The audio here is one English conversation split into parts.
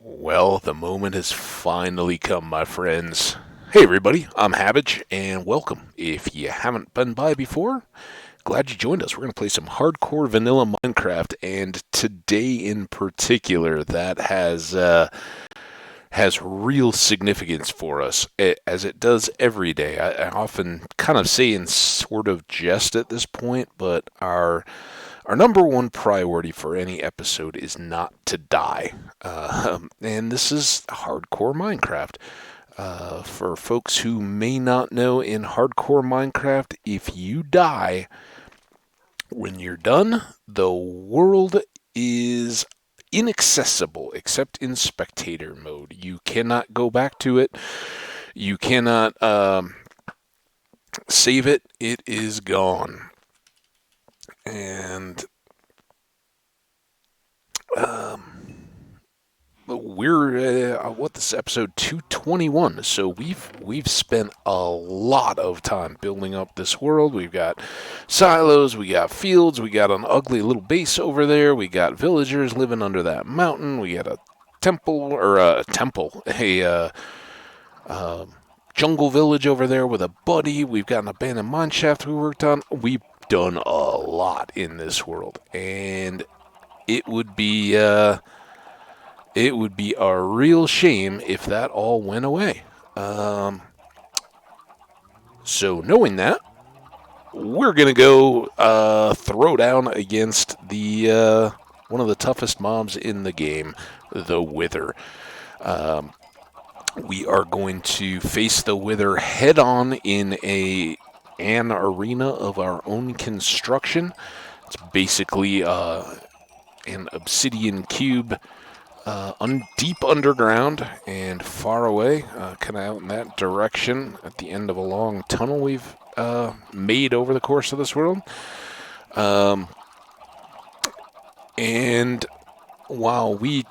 Well, the moment has finally come, my friends. Hey, everybody, I'm Hambbage, and welcome. If you haven't been by before, glad you joined us. We're going to play some hardcore vanilla Minecraft, and today in particular, that has real significance for us, as it does every day. I often kind of say in sort of jest at this point, but our number one priority for any episode is not to die. And this is hardcore Minecraft. For folks who may not know, in hardcore Minecraft, if you die, when you're done, the world is inaccessible except in spectator mode. You cannot go back to it. You cannot save it. It is gone. And um, we're this is episode 221. So we've spent a lot of time building up this world. We've got silos, we got fields, we got an ugly little base over there, we got villagers living under that mountain, we got a uh, jungle village over there with a buddy. We've got an abandoned mine shaft we worked on. We've done a lot in this world, and it would be a real shame if that all went away. Um, so knowing that, we're gonna go throw down against the one of the toughest mobs in the game, the Wither. Um, we are going to face the Wither head on in an arena of our own construction. It's basically an obsidian cube deep underground and far away, kind of out in that direction at the end of a long tunnel we've made over the course of this world. And while we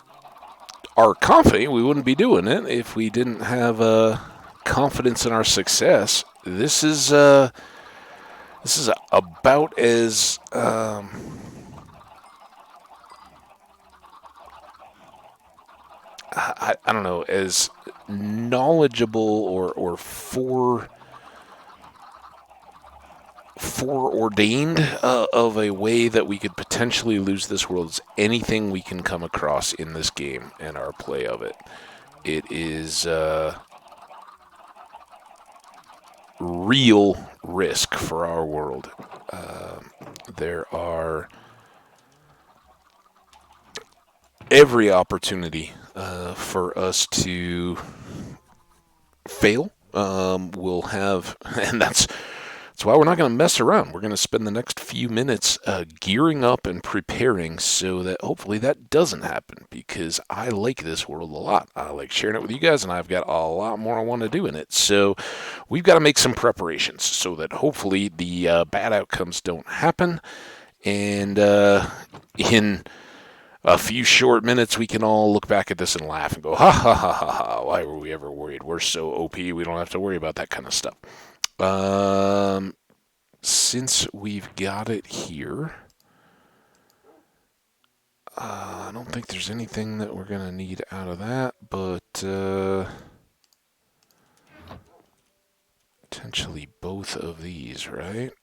are confident we wouldn't be doing it if we didn't have confidence in our success, this is about as I don't know, as knowledgeable or foreordained of a way that we could potentially lose this world as anything we can come across in this game and our play of it. It is real risk for our world. There are every opportunity for us to fail. We'll have, and that's why we're not going to mess around. We're going to spend the next few minutes gearing up and preparing so that hopefully that doesn't happen, because I like this world a lot. I like sharing it with you guys, and I've got a lot more I want to do in it. So we've got to make some preparations so that hopefully the bad outcomes don't happen. And in a few short minutes, we can all look back at this and laugh and go, ha ha ha ha ha, why were we ever worried? We're so OP, we don't have to worry about that kind of stuff. Since we've got it here, I don't think there's anything that we're going to need out of that, but potentially both of these, right?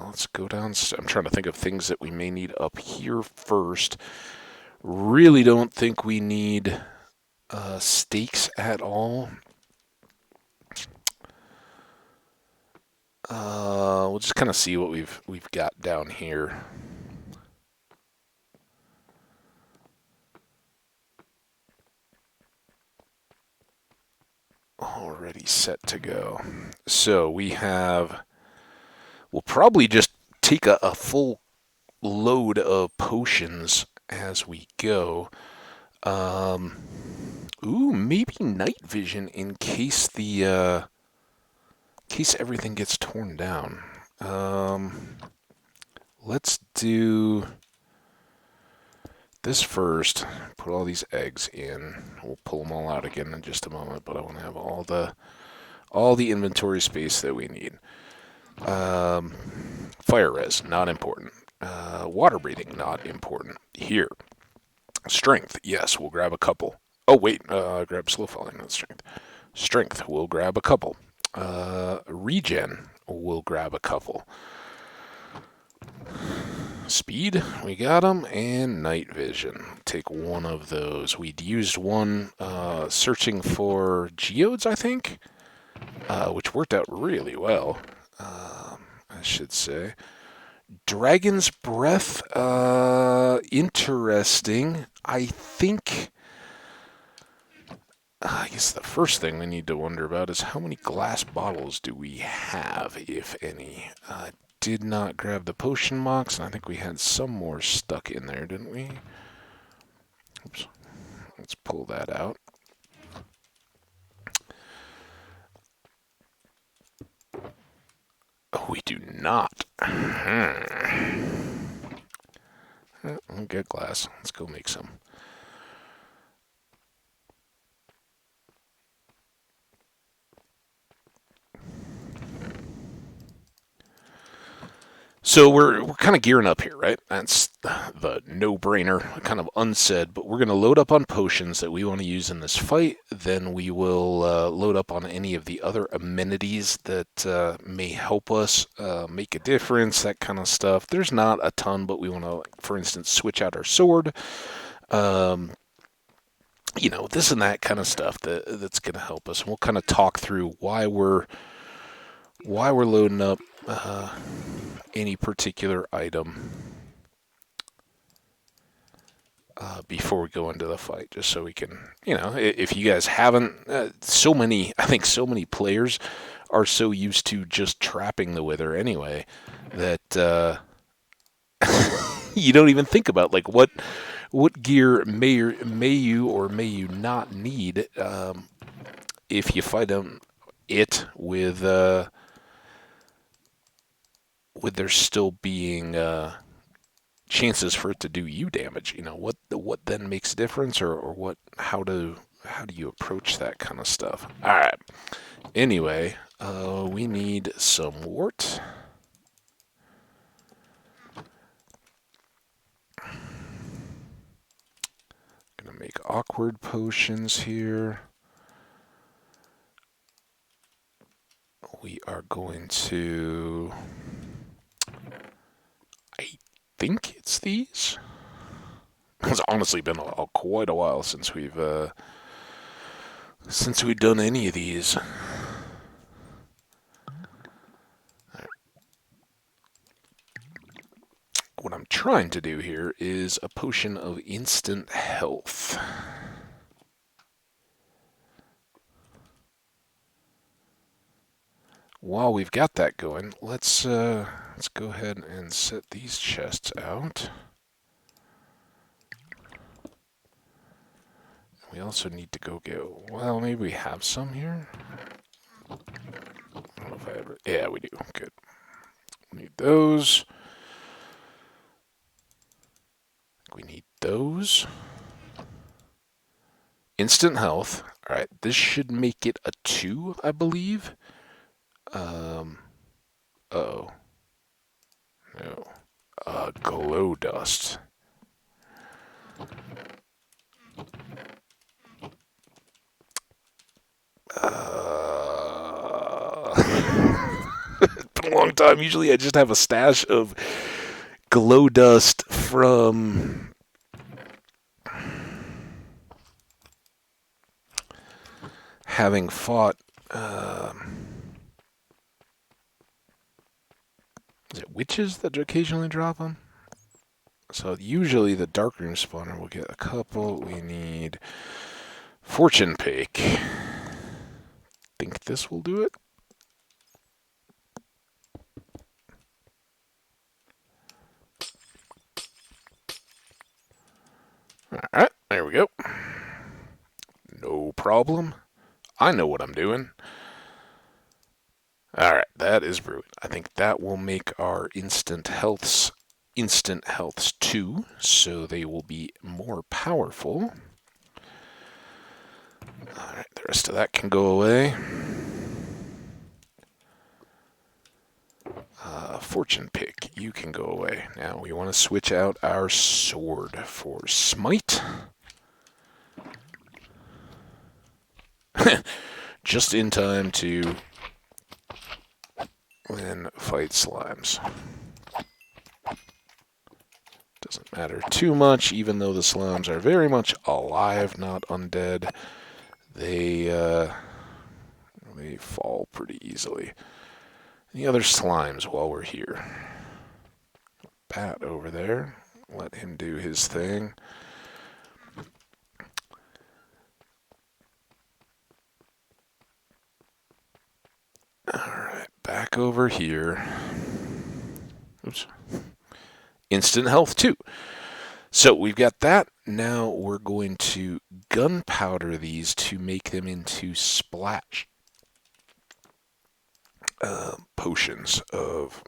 Let's go down. I'm trying to think of things that we may need up here first. Really don't think we need stakes at all. We'll just kind of see what we've got down here. Already set to go. So we'll probably just take a full load of potions as we go. Maybe night vision in case everything gets torn down. Let's do this first. Put all these eggs in. We'll pull them all out again in just a moment, but I want to have all the inventory space that we need. Fire res, not important. Water breathing, not important. Here. Strength, yes, we'll grab a couple. Oh, wait, grab slow falling, not strength. Strength, we'll grab a couple. Regen, we'll grab a couple. Speed, we got them, and night vision. Take one of those. We'd used one searching for geodes, I think, which worked out really well, I should say. Dragon's Breath, interesting. I guess the first thing we need to wonder about is how many glass bottles do we have, if any. Did not grab the potion box, and I think we had some more stuck in there, didn't we? Oops. Let's pull that out. Oh, we do not. I'll get glass. Let's go make some. So we're kind of gearing up here, right? That's the no-brainer, kind of unsaid, but we're going to load up on potions that we want to use in this fight. Then we will load up on any of the other amenities that may help us make a difference, that kind of stuff. There's not a ton, but we want to, for instance, switch out our sword. This and that kind of stuff that's going to help us. And we'll kind of talk through why we're loading up any particular item before we go into the fight, just so we can, if you guys haven't, I think so many players are so used to just trapping the Wither anyway that you don't even think about like what gear may you or may you not need if you fight it with there still being chances for it to do you damage. What then makes a difference, or what? How do you approach that kind of stuff? All right. Anyway, we need some wart. Gonna make awkward potions here. We are going to, I think it's these. It's honestly been quite a while since we've done any of these. What I'm trying to do here is a potion of instant health. While we've got that going, let's go ahead and set these chests out. We also need to go get, well, maybe we have some here. I don't know if I ever, yeah, we do. Good. We need those. We need those. Instant health. All right, this should make it a 2, I believe. Uh-oh. No. Glow dust. It's been a long time. Usually I just have a stash of glow dust from having fought is it witches that occasionally drop them? So usually the darkroom spawner will get a couple. We need fortune pick. Think this will do it? Alright, there we go. No problem. I know what I'm doing. Alright, that is brewed. I think that will make our instant healths 2, so they will be more powerful. Alright, the rest of that can go away. Fortune pick, you can go away. Now we want to switch out our sword for smite. Just in time to then fight slimes. Doesn't matter too much, even though the slimes are very much alive, not undead. They fall pretty easily. Any other slimes while we're here? Bat over there. Let him do his thing. Alright, back over here. Oops. Instant health, too. So we've got that. Now we're going to gunpowder these to make them into splash potions of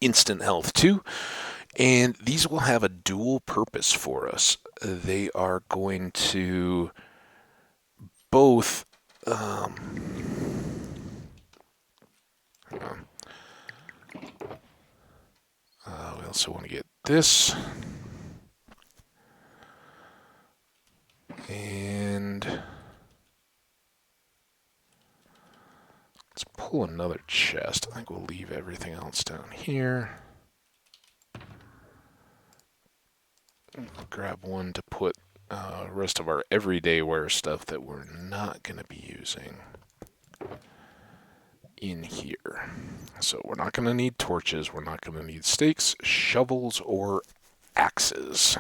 instant health, too. And these will have a dual purpose for us. They are going to both... we also want to get this. And let's pull another chest. I think we'll leave everything else down here. We'll grab one to put the rest of our everyday wear stuff that we're not going to be using in here. So we're not going to need torches. We're not going to need stakes, shovels, or axes.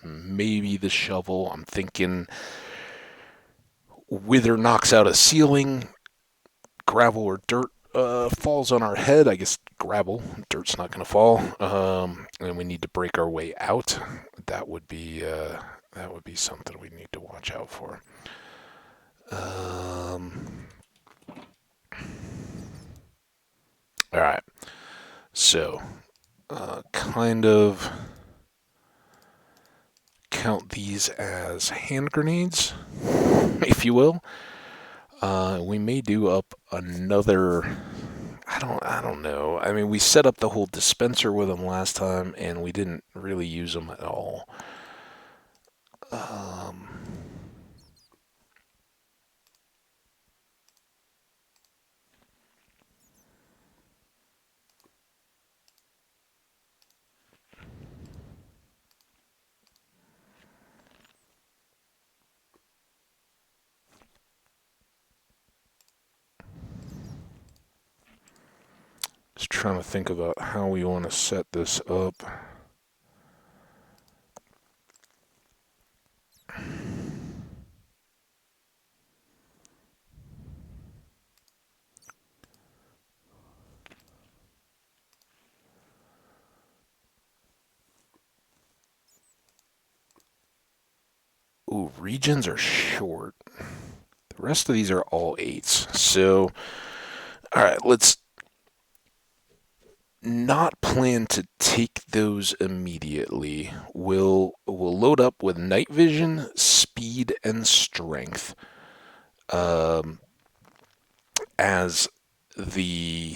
Maybe the shovel. I'm thinking wither knocks out a ceiling, gravel or dirt falls on our head. I guess gravel, dirt's not going to fall, and we need to break our way out. That would be something we need to watch out for. All right, so kind of count these as hand grenades, if you will. We may do up another. I don't know. I mean, we set up the whole dispenser with them last time, and we didn't really use them at all. Just trying to think about how we want to set this up. Ooh, regions are short. The rest of these are all 8s. So, alright, let's not plan to take those immediately. We'll load up with night vision, speed, and strength. As the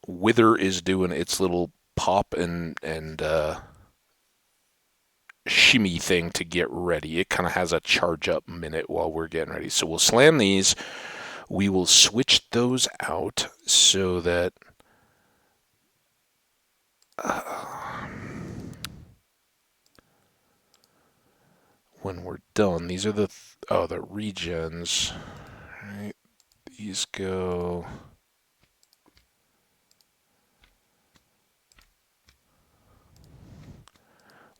wither is doing its little pop and shimmy thing to get ready. It kind of has a charge up minute while we're getting ready. So we'll slam these. We will switch those out so that when we're done, these are the regens. Right, these go.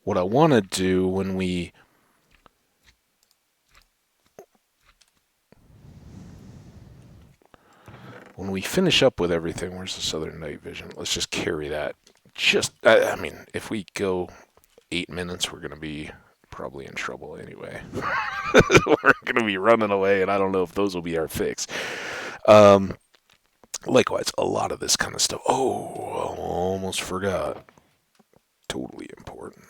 What I want to do when we finish up with everything, where's the Southern Night Vision? Let's just carry that. I mean, if we go 8 minutes, we're going to be probably in trouble anyway. We're going to be running away, and I don't know if those will be our fix. Likewise, a lot of this kind of stuff. Oh, I almost forgot. totally important.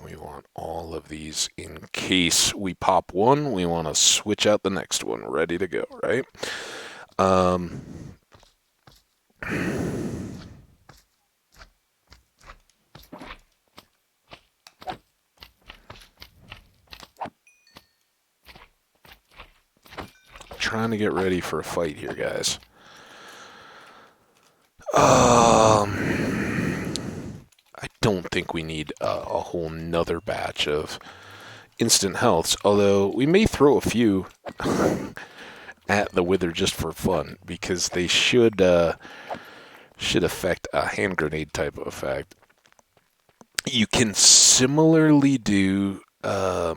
We want all of these in case we pop one, we want to switch out the next one, ready to go, right? Um, trying to get ready for a fight here, guys. I don't think we need a whole nother batch of instant healths, although we may throw a few at the wither just for fun, because they should affect a hand grenade type of effect. You can similarly do the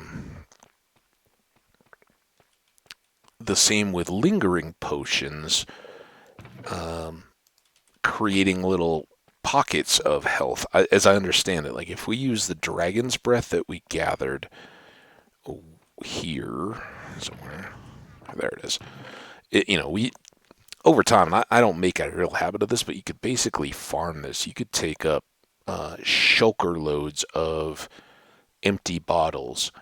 same with lingering potions, creating little pockets of health, as I understand it. Like if we use the dragon's breath that we gathered here somewhere, there it is. We over time, I don't make a real habit of this, but you could basically farm this. You could take up shulker loads of empty bottles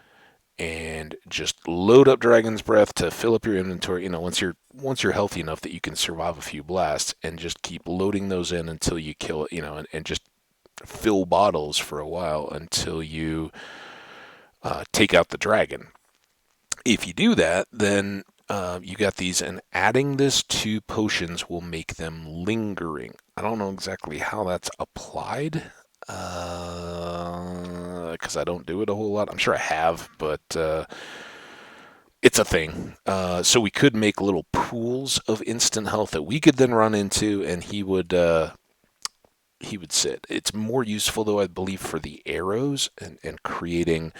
and just load up Dragon's Breath to fill up your inventory. Once you're healthy enough that you can survive a few blasts, and just keep loading those in until you kill it. And just fill bottles for a while until you take out the dragon. If you do that, then you got these, and adding this to potions will make them lingering. I don't know exactly how that's applied, because I don't do it a whole lot. I'm sure I have, but it's a thing. So we could make little pools of instant health that we could then run into, and he would sit. It's more useful, though, I believe, for the arrows and creating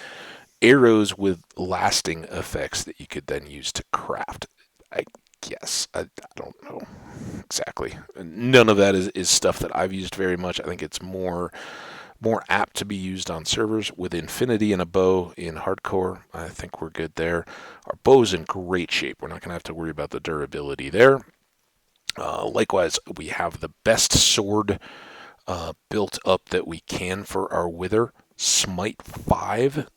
arrows with lasting effects that you could then use to craft. I guess. I don't know exactly. None of that is stuff that I've used very much. I think it's more apt to be used on servers with Infinity and a bow in hardcore. I think we're good there. Our bow's in great shape. We're not going to have to worry about the durability there. Likewise, we have the best sword built up that we can for our Wither. Smite 5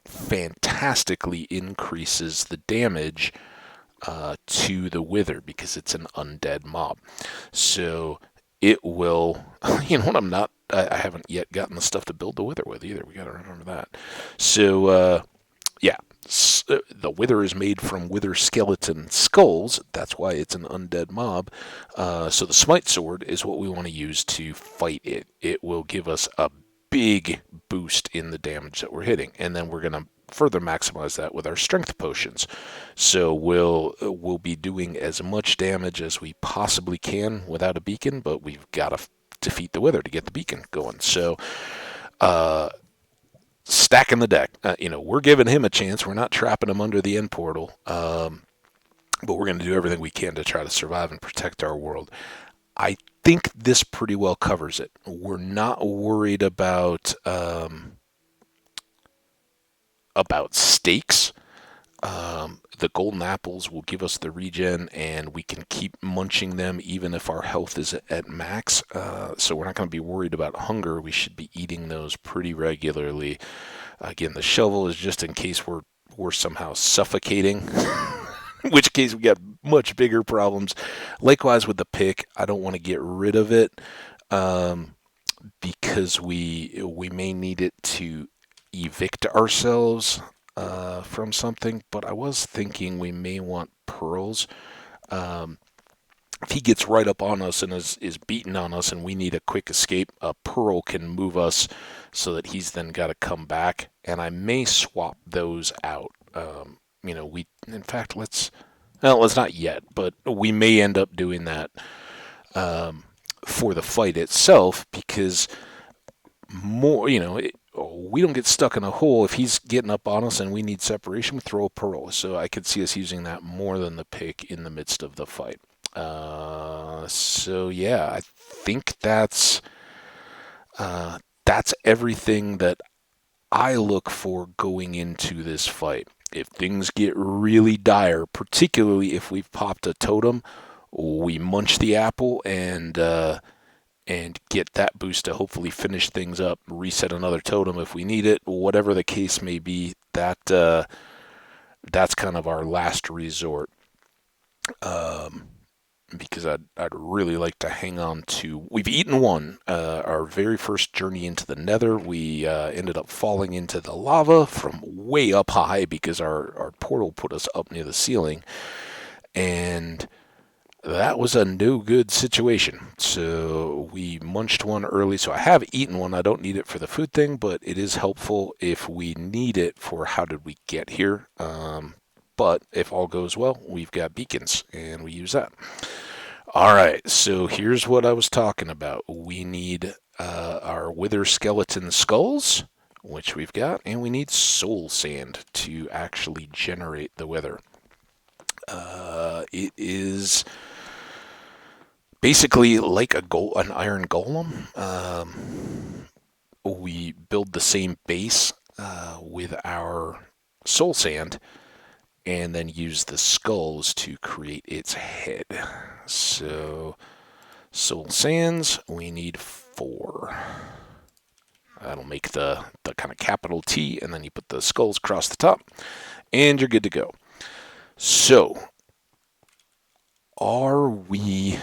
fantastically increases the damage to the Wither because it's an undead mob. So it will, I haven't yet gotten the stuff to build the Wither with either. We got to remember that. So, yeah, the Wither is made from Wither skeleton skulls. That's why it's an undead mob. So the Smite Sword is what we want to use to fight it. It will give us a big boost in the damage that we're hitting, and then we're going to further maximize that with our strength potions. So we'll be doing as much damage as we possibly can without a beacon, but we've got to defeat the Wither to get the beacon going. So stacking the deck. We're giving him a chance. We're not trapping him under the end portal, but we're going to do everything we can to try to survive and protect our world. I think this pretty well covers it. We're not worried about stakes. The golden apples will give us the regen, and we can keep munching them even if our health is at max. So we're not going to be worried about hunger. We should be eating those pretty regularly. Again, the shovel is just in case we're somehow suffocating. In which case we got much bigger problems. Likewise with the pick, I don't want to get rid of it because we may need it to evict ourselves from something. But I was thinking we may want pearls. If he gets right up on us and is beating on us and we need a quick escape, a pearl can move us so that he's then got to come back. And I may swap those out. In fact, let's not yet, but we may end up doing that for the fight itself, because we don't get stuck in a hole. If he's getting up on us and we need separation, we throw a pearl. So I could see us using that more than the pick in the midst of the fight. So yeah, I think that's everything that I look for going into this fight. If things get really dire, particularly if we've popped a totem, we munch the apple and and get that boost to hopefully finish things up, reset another totem if we need it, whatever the case may be. That's kind of our last resort. Because I'd really like to hang on to. We've eaten one. Our very first journey into the Nether, we ended up falling into the lava from way up high because our portal put us up near the ceiling, and that was a no good situation. So we munched one early. So I have eaten one. I don't need it for the food thing, but it is helpful if we need it for how did we get here. But if all goes well, we've got beacons, and we use that. All right, so here's what I was talking about. We need our wither skeleton skulls, which we've got, and we need soul sand to actually generate the wither. It is basically like an iron golem. We build the same base with our soul sand, and then use the skulls to create its head. So, soul sands, we need 4. That'll make the kind of capital T, and then you put the skulls across the top, and you're good to go. So, are we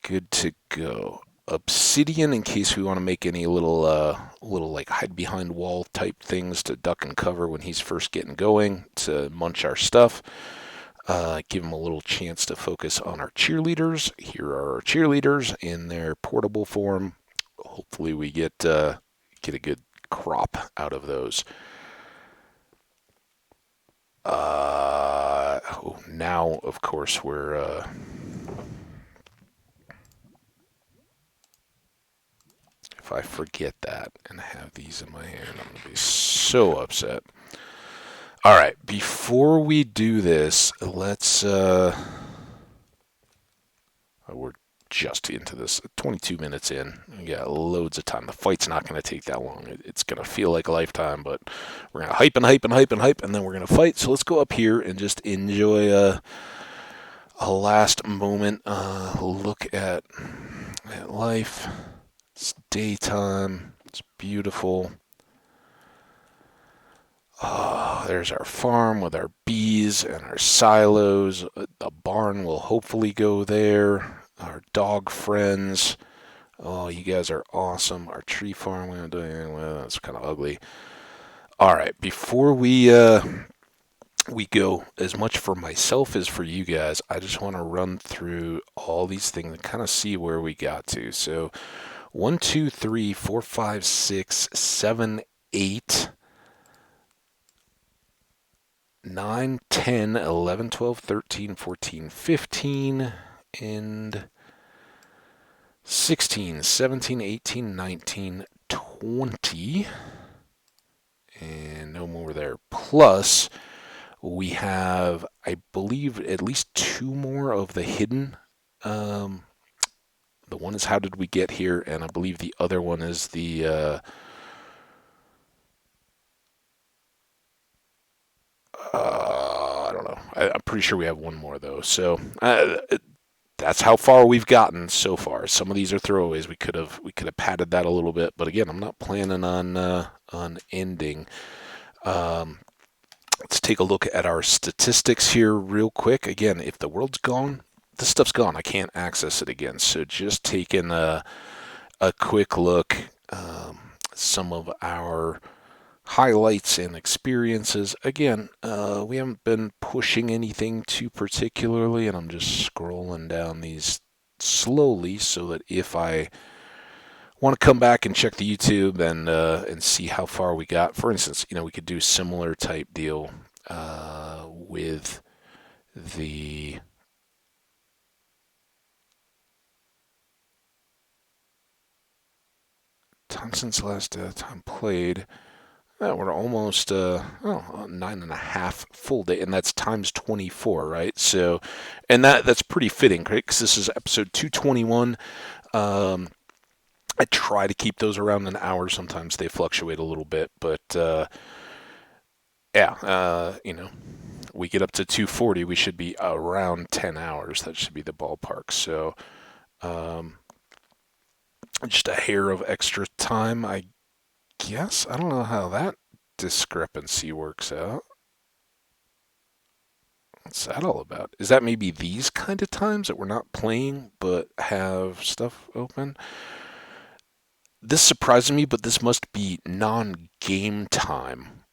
good to go? Obsidian, in case we want to make any little like hide behind wall type things to duck and cover when he's first getting going, to munch our stuff. Give him a little chance to focus on our cheerleaders. Here are our cheerleaders in their portable form. Hopefully we get a good crop out of those. Now, of course, we're... If I forget that and have these in my hand, I'm going to be so upset. All right, before we do this, let's... we're just into this, 22 minutes in. We got loads of time. The fight's not going to take that long. It's going to feel like a lifetime, but we're going to hype and hype and hype and hype, and then we're going to fight. So let's go up here and just enjoy a last moment. Look at life. It's daytime. It's beautiful. Oh, there's our farm with our bees and our silos. The barn will hopefully go there. Our dog friends. Oh, you guys are awesome. Our tree farm, we don't do anything with. That's kind of ugly. All right, before we go, as much for myself as for you guys, I just want to run through all these things and kind of see where we got to. So 1, 2, 3, 4, 5, 6, 7, 8, 9, 10, 11, 12, 13, 14, 15, and 16, 17, 18, 19, 20, and no more there. Plus, we have, I believe, at least 2 more of the hidden. The one is how did we get here, and I believe the other one is the I don't know. I'm pretty sure we have 1 more though. So that's how far we've gotten so far. Some of these are throwaways. We could have padded that a little bit, but again, I'm not planning on ending. Let's take a look at our statistics here real quick. Again, if the world's gone, this stuff's gone. I can't access it again. So just taking a quick look, some of our highlights and experiences. Again, we haven't been pushing anything too particularly, and I'm just scrolling down these slowly so that if I want to come back and check the YouTube and see how far we got. For instance, we could do similar type deal with the time since last time played. We're almost 9.5 full day, and that's times 24, right? So, and that's pretty fitting, right? Because this is episode 221. I try to keep those around an hour. Sometimes they fluctuate a little bit, but we get up to 240, we should be around 10 hours. That should be the ballpark. So Um, just a hair of extra time, I guess. I don't know how that discrepancy works out. What's that all about? Is that maybe these kind of times that we're not playing but have stuff open? This surprises me, but this must be non-game time.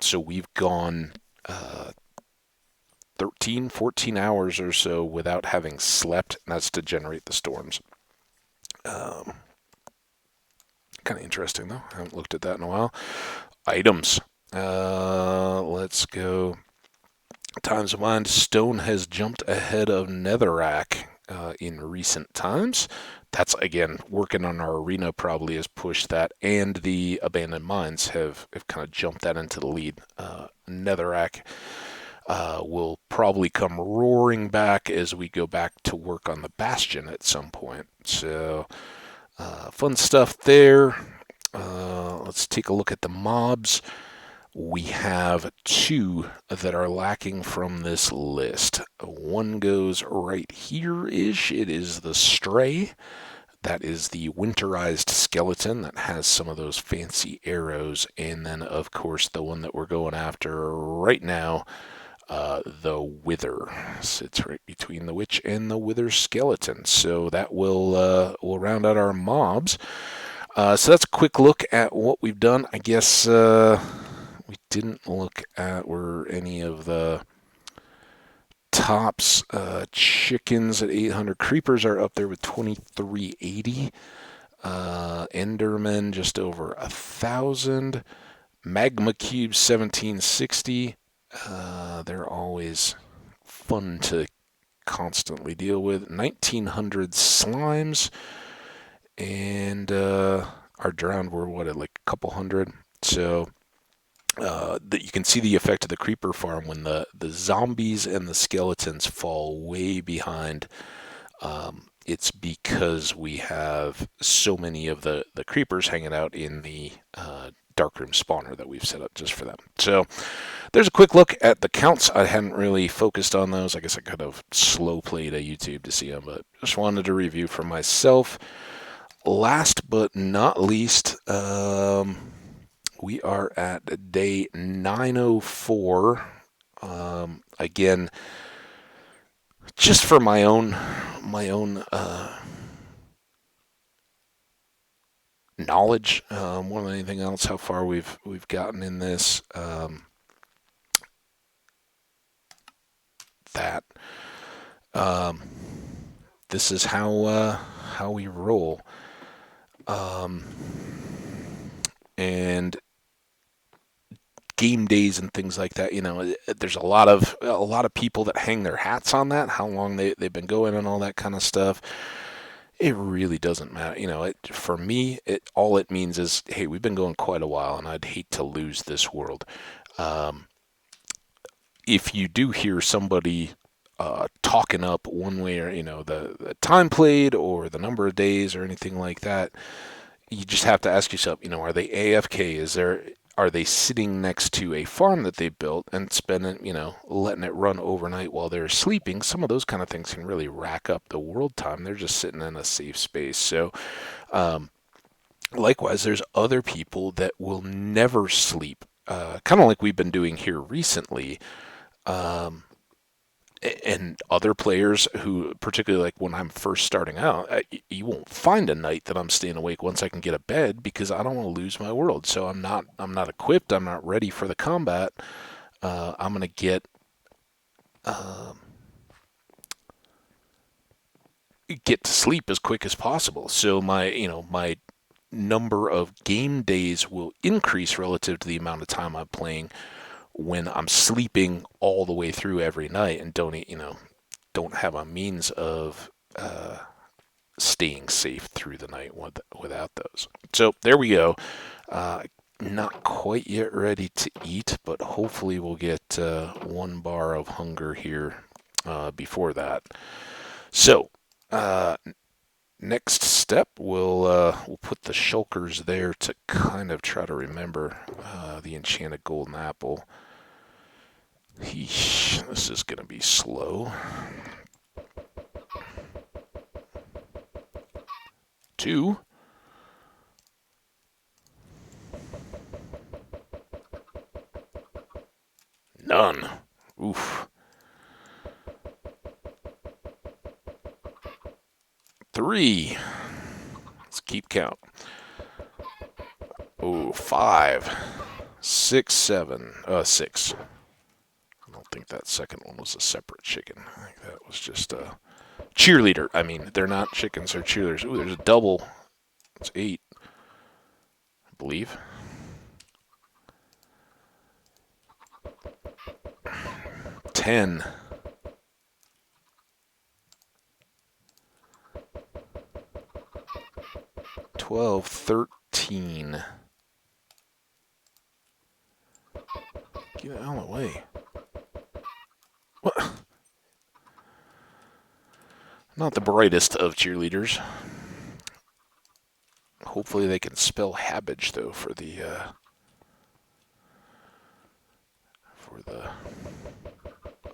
So we've gone 13, 14 hours or so without having slept, and that's to generate the storms. Um, Kind of interesting, though. I haven't looked at that in a while. Items. Let's go. Times of Mind. Stone has jumped ahead of Netherrack in recent times. That's, again, working on our arena probably has pushed that, and the Abandoned Mines have kind of jumped that into the lead. Netherrack will probably come roaring back as we go back to work on the Bastion at some point. So, fun stuff there. Let's take a look at the mobs. We have two that are lacking from this list. One goes right here-ish. It is the Stray. That is the winterized skeleton that has some of those fancy arrows. And then, of course, the one that we're going after right now, the Wither. Sits right between the Witch and the Wither skeleton. So that will round out our mobs. So that's a quick look at what we've done. I guess we didn't look at were any of the tops. Chickens at 800. Creepers are up there with 2380. Endermen just over 1,000. Magma cubes 1760. They're always fun to constantly deal with. 1900 slimes, and our drowned were what, at like a couple hundred. So that you can see the effect of the creeper farm when the zombies and the skeletons fall way behind. It's because we have so many of the creepers hanging out in the darkroom spawner that we've set up just for them. So there's a quick look at the counts. I hadn't really focused on those. I guess I could have slow played a YouTube to see them, but just wanted to review for myself. Last but not least, we are at day 904. Again, just for my own knowledge, more than anything else, how far we've gotten in this. That this is how we roll, and game days and things like that. You know, there's a lot of people that hang their hats on that, how long they've been going and all that kind of stuff. It really doesn't matter. You know, for me, all it means is, hey, we've been going quite a while, and I'd hate to lose this world. If you do hear somebody talking up one way, or the time played or the number of days or anything like that, you just have to ask yourself, are they AFK? Are they sitting next to a farm that they built and spending, letting it run overnight while they're sleeping? Some of those kind of things can really rack up the world time. They're just sitting in a safe space. So, likewise, there's other people that will never sleep, kind of like we've been doing here recently. And other players who, particularly like when I'm first starting out, you won't find a night that I'm staying awake once I can get a bed, because I don't want to lose my world. So I'm not equipped. I'm not ready for the combat. I'm gonna get to sleep as quick as possible. So my number of game days will increase relative to the amount of time I'm playing when I'm sleeping all the way through every night and don't have a means of staying safe through the night without those. So there we go. Not quite yet ready to eat, but hopefully we'll get one bar of hunger here before that. So next step, we'll put the shulkers there to kind of try to remember the enchanted golden apple. This is going to be slow. 2. None. Oof. 3. Let's keep count. Oh, 5, 6, 7. 6. I don't think that second one was a separate chicken. I think that was just a cheerleader. I mean, they're not chickens, they're cheerleaders. Ooh, there's a double. It's 8, I believe. 10. 12, 13. Get out of the way. What? Not the brightest of cheerleaders. Hopefully they can spell Hambbage, though, for the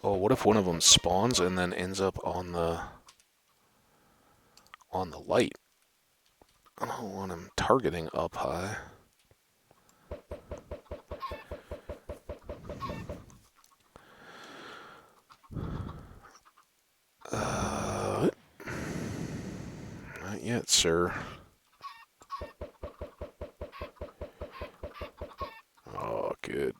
Oh, what if one of them spawns and then ends up on the light? I don't want him targeting up high. Not yet, sir. Oh, good.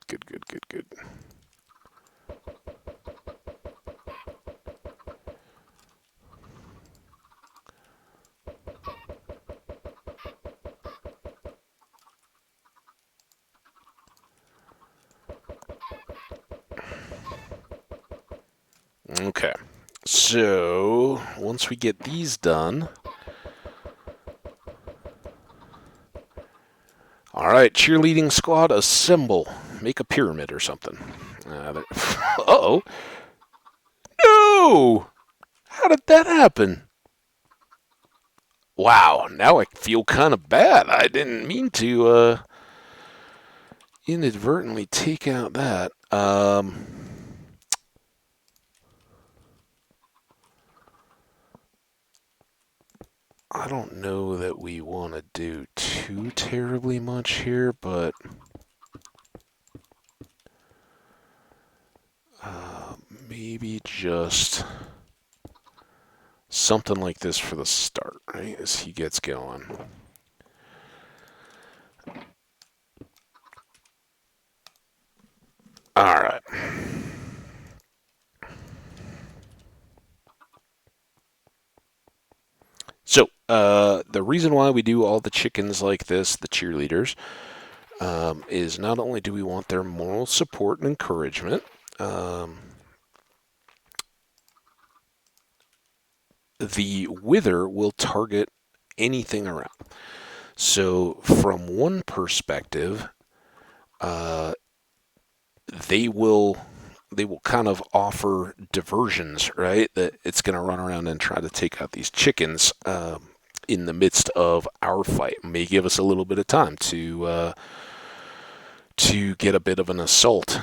Okay, so once we get these done, all right, cheerleading squad, assemble. Make a pyramid or something. Uh-oh. No! How did that happen? Wow, now I feel kind of bad. I didn't mean to inadvertently take out that. I don't know that we want to do too terribly much here, but maybe just something like this for the start, right, as he gets going. All right. So, the reason why we do all the chickens like this, the cheerleaders, is not only do we want their moral support and encouragement, the wither will target anything around. So, from one perspective, they will kind of offer diversions, right? That it's going to run around and try to take out these chickens in the midst of our fight. It may give us a little bit of time to get a bit of an assault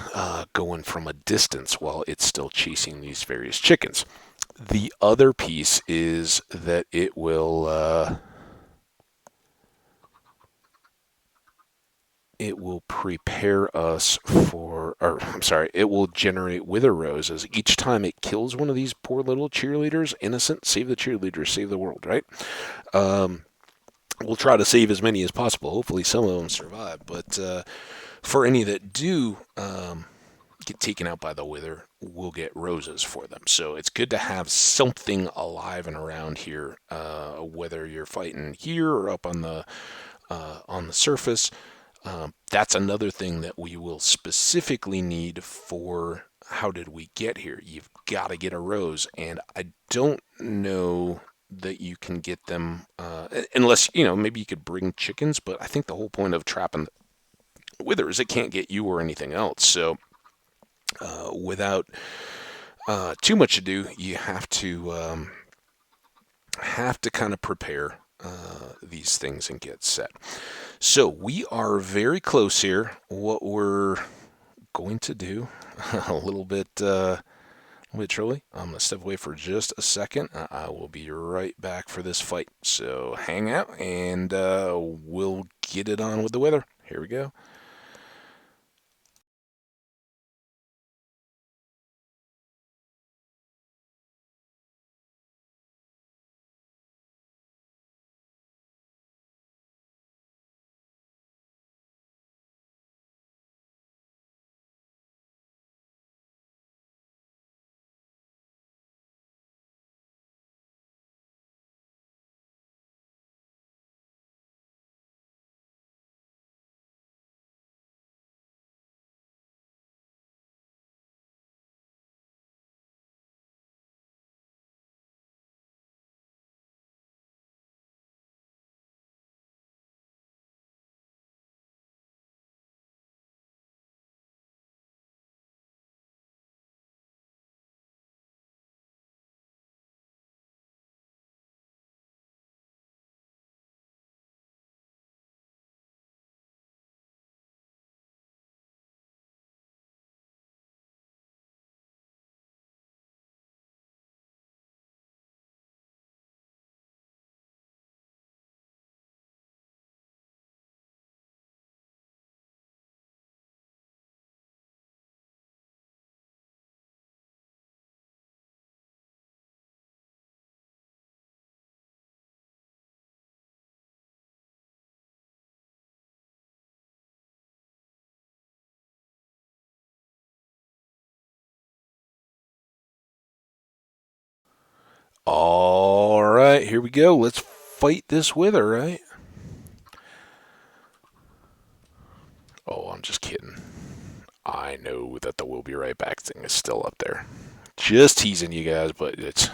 going from a distance while it's still chasing these various chickens. The other piece is that it will prepare us for, or I'm sorry, it will generate wither roses each time it kills one of these poor little cheerleaders. Innocent, save the cheerleaders, save the world, right? We'll try to save as many as possible. Hopefully some of them survive, but for any that do get taken out by the wither, we'll get roses for them. So it's good to have something alive and around here, whether you're fighting here or up on the surface. That's another thing that we will specifically need for how did we get here. You've got to get a rose, and I don't know that you can get them unless, maybe you could bring chickens, but I think the whole point of trapping the wither is it can't get you or anything else. So without too much ado, you have to kind of prepare these things and get set. So we are very close here. What we're going to do, a little bit literally. I'm going to step away for just a second. I will be right back for this fight. So hang out, and we'll get it on with the weather. Here we go. All right, here we go. Let's fight this wither, right? Oh, I'm just kidding. I know that the "we'll be right back" thing is still up there. Just teasing you guys, but it's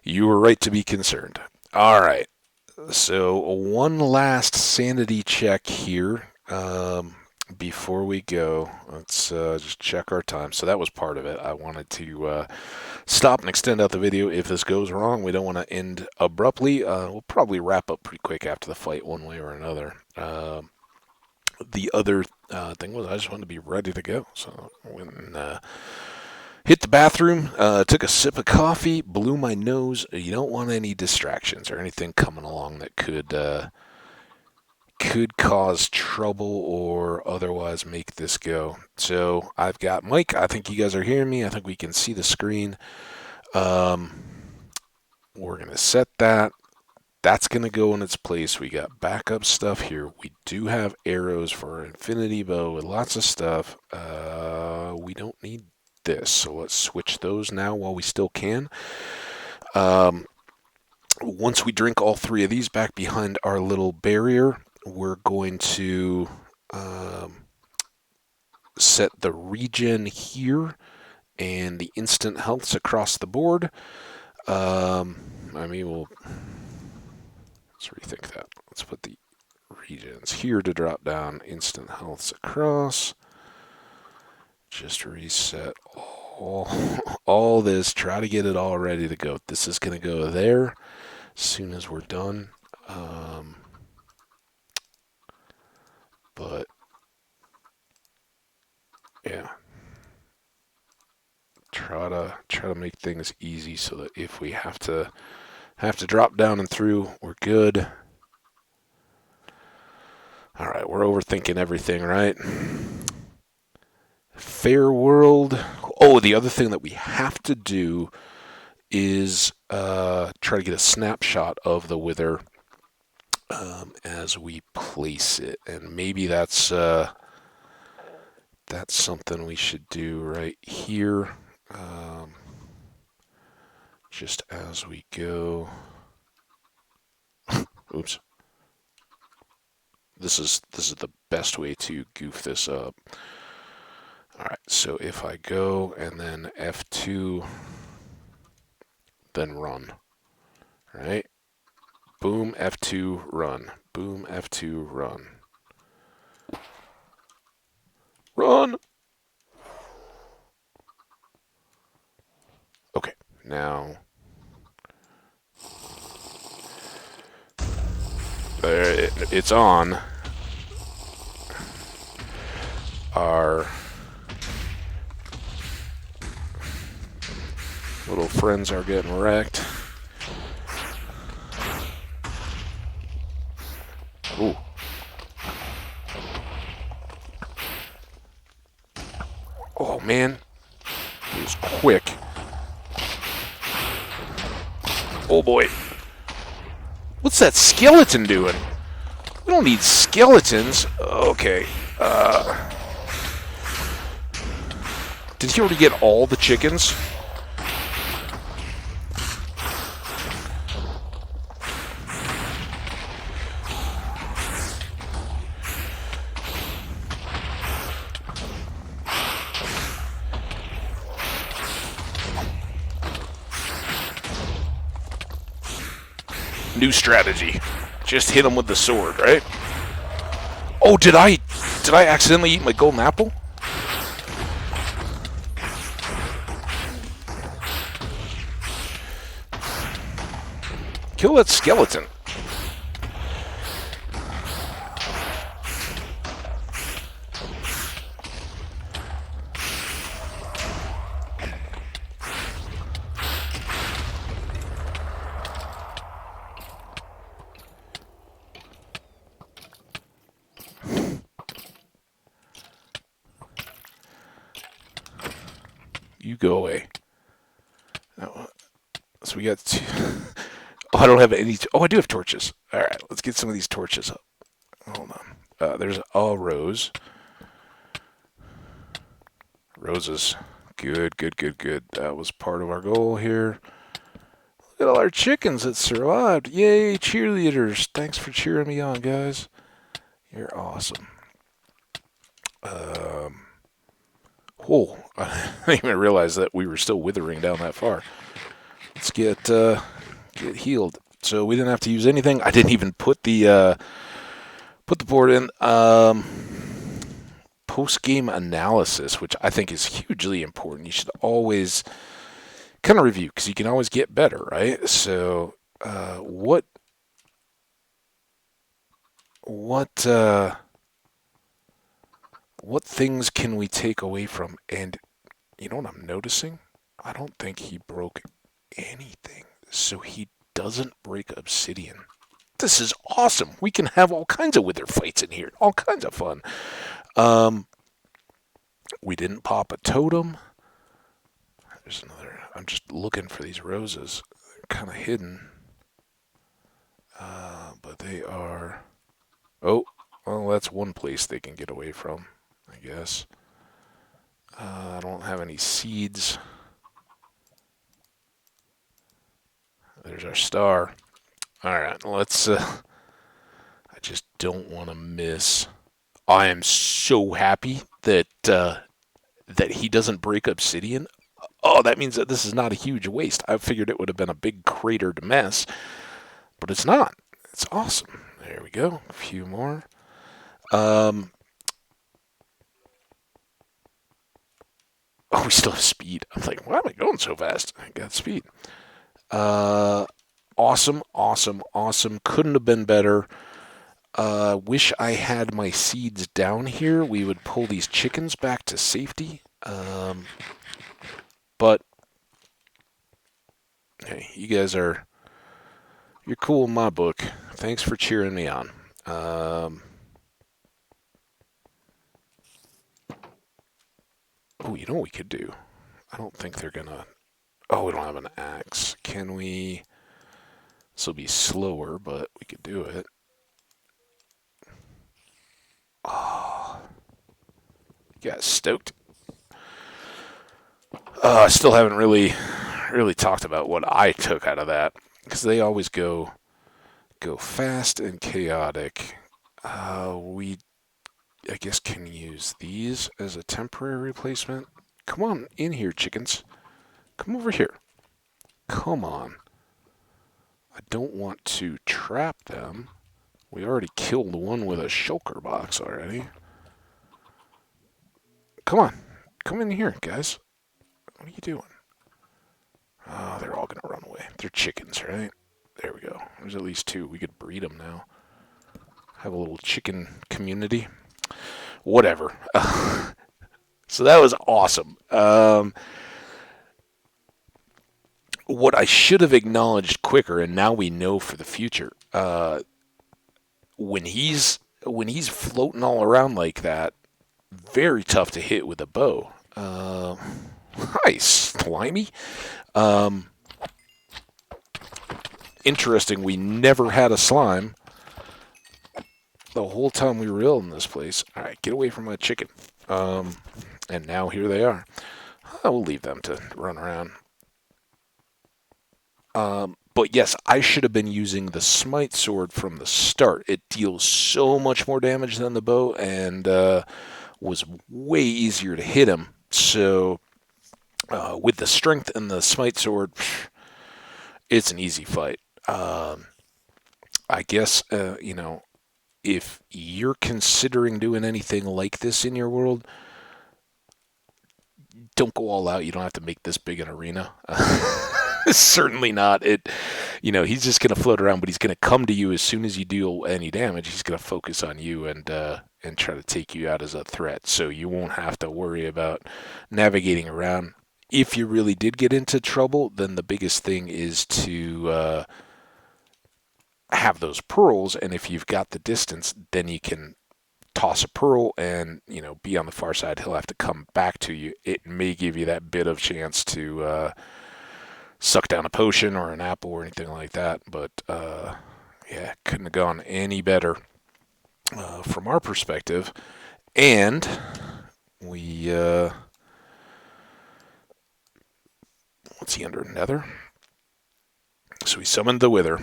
you were right to be concerned. All right. So one last sanity check here before we go. Let's just check our time. So that was part of it. I wanted to stop and extend out the video. If this goes wrong, we don't want to end abruptly. We'll probably wrap up pretty quick after the fight, one way or another. The other thing was I just wanted to be ready to go. So when hit the bathroom, took a sip of coffee, blew my nose. You don't want any distractions or anything coming along that could cause trouble or otherwise make this go. So I've got Mike. I think you guys are hearing me. I think we can see the screen. We're going to set that. That's going to go in its place. We got backup stuff here. We do have arrows for our infinity bow with lots of stuff. We don't need this, so let's switch those now while we still can. Once we drink all three of these back behind our little barrier, we're going to set the regen here and the instant healths across the board. Let's rethink that. Let's put the regens here to drop down instant healths across. Just reset all this. Try to get it all ready to go. This is going to go there as soon as we're done. But yeah, try to make things easy so that if we have to drop down and through, we're good. All right, we're overthinking everything, right? Fair world. Oh, the other thing that we have to do is try to get a snapshot of the wither as we place it, and maybe that's something we should do right here, just as we go. Oops. This is the best way to goof this up. All right, so if I go and then F2, then run, right? Boom, F2, run. Boom, F2, run. Run! Okay, now it's on. Our Little friends are getting wrecked. Ooh. Oh, man. He was quick. Oh, boy. What's that skeleton doing? We don't need skeletons. Okay. Did he already get all the chickens? New strategy. Just hit him with the sword, right? Oh, did I accidentally eat my golden apple? Kill that skeleton. You go away. So we got two. Oh, I don't have any. Oh, I do have torches. All right, let's get some of these torches up. Hold on. There's a rose. Roses. Good, good, good, good. That was part of our goal here. Look at all our chickens that survived. Yay, cheerleaders. Thanks for cheering me on, guys. You're awesome. Oh, I didn't even realize that we were still withering down that far. Let's get healed. So we didn't have to use anything. I didn't even put the board in. Post-game analysis, which I think is hugely important. You should always kind of review because you can always get better, right? So, what things can we take away from? And you know what I'm noticing? I don't think he broke anything. So he doesn't break obsidian. This is awesome. We can have all kinds of wither fights in here. All kinds of fun. We didn't pop a totem. There's another. I'm just looking for these roses. They're kind of hidden. But they are... Oh, well, that's one place they can get away from, I guess. I don't have any seeds. There's our star. Alright, let's... I just don't want to miss. I am so happy that he doesn't break obsidian. Oh, that means that this is not a huge waste. I figured it would have been a big cratered mess, but it's not. It's awesome. There we go. A few more. Oh, we still have speed. I'm like, why am I going so fast? I got speed. Awesome, awesome, awesome. Couldn't have been better. Wish I had my seeds down here. We would pull these chickens back to safety. But hey, you guys you're cool in my book. Thanks for cheering me on. Oh, you know what we could do? I don't think they're gonna... Oh, we don't have an axe. Can we... This will be slower, but we could do it. Oh. You guys stoked? I still haven't really talked about what I took out of that. Because they always go fast and chaotic. We, I guess, can use these as a temporary replacement. Come on in here, chickens. Come over here. Come on. I don't want to trap them. We already killed one with a shulker box already. Come on. Come in here, guys. What are you doing? Oh, they're all going to run away. They're chickens, right? There we go. There's at least two. We could breed them now. Have a little chicken community. Whatever. So that was awesome. what I should have acknowledged quicker, and now we know for the future, when he's floating all around like that, very tough to hit with a bow. Hi, Slimy. Um, Interesting, we never had a slime the whole time we were ill in this place. All right, get away from my chicken. And now here they are. We'll leave them to run around. But yes, I should have been using the smite sword from the start. It deals so much more damage than the bow, and was way easier to hit him. So with the strength and the smite sword, it's an easy fight. I guess if you're considering doing anything like this in your world, don't go all out. You don't have to make this big an arena. Certainly not. He's just going to float around, but he's going to come to you as soon as you deal any damage. He's going to focus on you and try to take you out as a threat. So you won't have to worry about navigating around. If you really did get into trouble, then the biggest thing is to have those pearls, and if you've got the distance, then you can toss a pearl and be on the far side. He'll have to come back to you. It may give you that bit of chance to suck down a potion or an apple or anything like that, but yeah, couldn't have gone any better from our perspective. And we what's he under? Nether. So we summoned the Wither.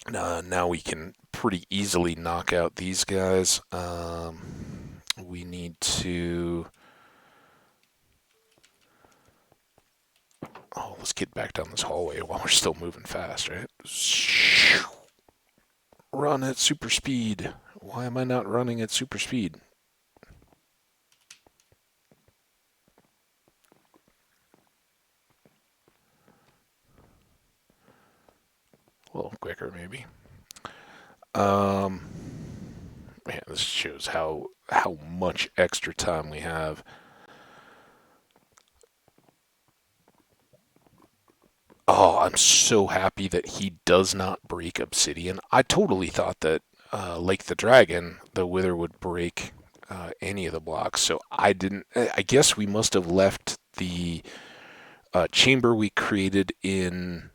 Now we can pretty easily knock out these guys. We need to... Oh, let's get back down this hallway while we're still moving fast, right? Run at super speed. Why am I not running at super speed? A little quicker, maybe. Man, this shows how much extra time we have. Oh, I'm so happy that he does not break obsidian. I totally thought that, like the dragon, the Wither would break any of the blocks. So I didn't. I guess we must have left the chamber we created in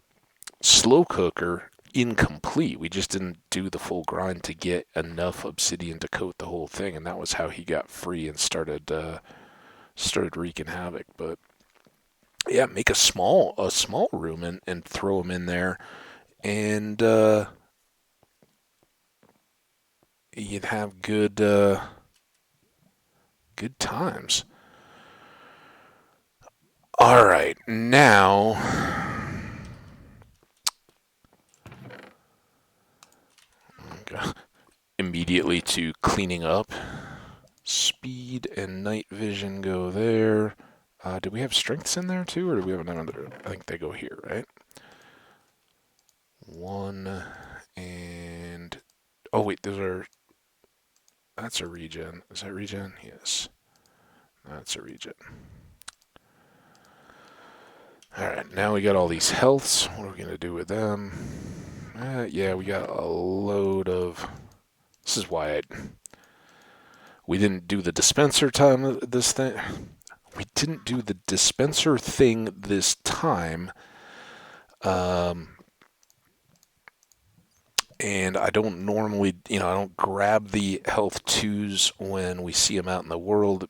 Slow Cooker incomplete. We just didn't do the full grind to get enough obsidian to coat the whole thing, and that was how he got free and started wreaking havoc. But yeah, make a small room and throw him in there, and you'd have good times. All right, now immediately to cleaning up. Speed and night vision go there. Do we have strengths in there too, or do we have another? I think they go here, right? One and oh wait, that's a regen. Is that regen? Yes, that's a regen. All right, now we got all these healths. What are we gonna do with them? Yeah, we got a load of. This is why we didn't do the dispenser time of this thing. We didn't do the dispenser thing this time. And I don't normally, I don't grab the health 2s when we see them out in the world.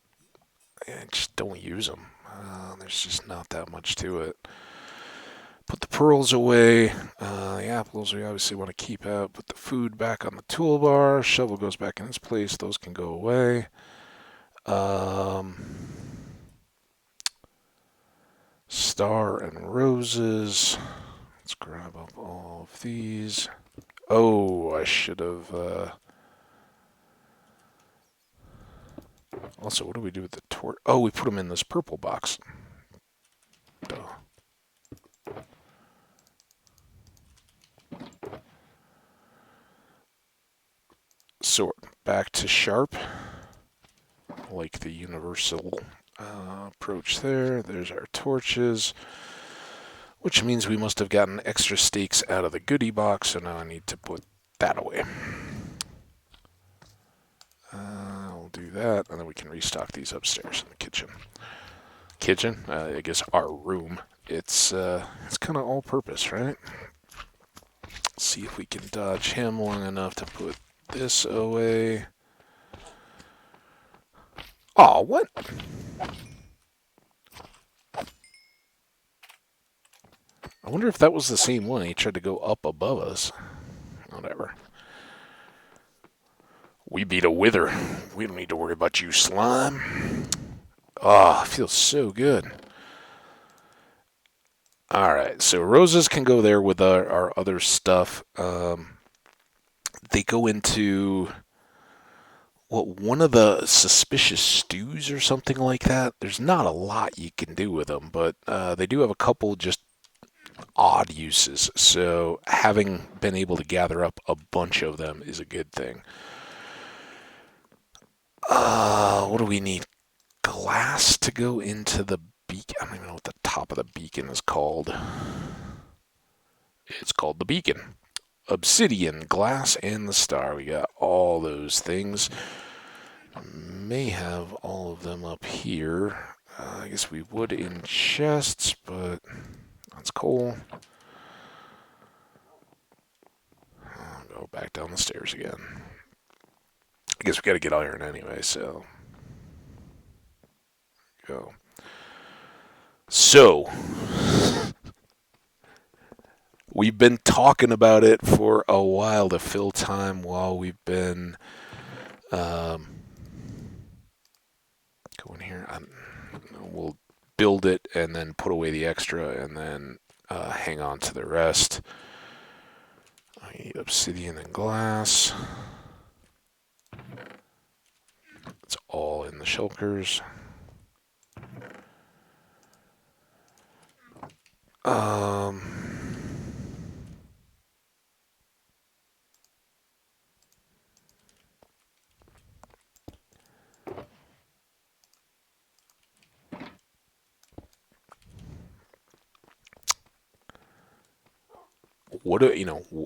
I just don't use them. There's just not that much to it. Put the pearls away. The apples we obviously want to keep out. Put the food back on the toolbar. Shovel goes back in its place. Those can go away. Star and roses. Let's grab up all of these. Oh, I should have... Also, what do we do with the torch? Oh, we put them in this purple box. Duh. Sword. Back to sharp. Like the universal approach there. There's our torches. which means we must have gotten extra steaks out of the goodie box, so now I need to put that away. I'll do that, and then we can restock these upstairs in the kitchen. I guess our room. It's kind of all-purpose, right? Let's see if we can dodge him long enough to put this away. Oh, what? I wonder if that was the same one. He tried to go up above us. Whatever. We beat a wither. We don't need to worry about you, slime. Ah, feels so good. Alright, so roses can go there with our other stuff. They go into one of the suspicious stews or something like that. There's not a lot you can do with them, but they do have a couple just odd uses. So having been able to gather up a bunch of them is a good thing. What do we need? Glass to go into the beacon. I don't even know what the top of the beacon is called. It's called the beacon. Obsidian, glass, and the star. We got all those things. May have all of them up here. I guess we would in chests, but that's cool. I'll go back down the stairs again. I guess we got to get iron anyway, so go. So, we've been talking about it for a while to fill time while we've been going here. We'll build it and then put away the extra and then hang on to the rest. I need obsidian and glass. It's all in the shulkers.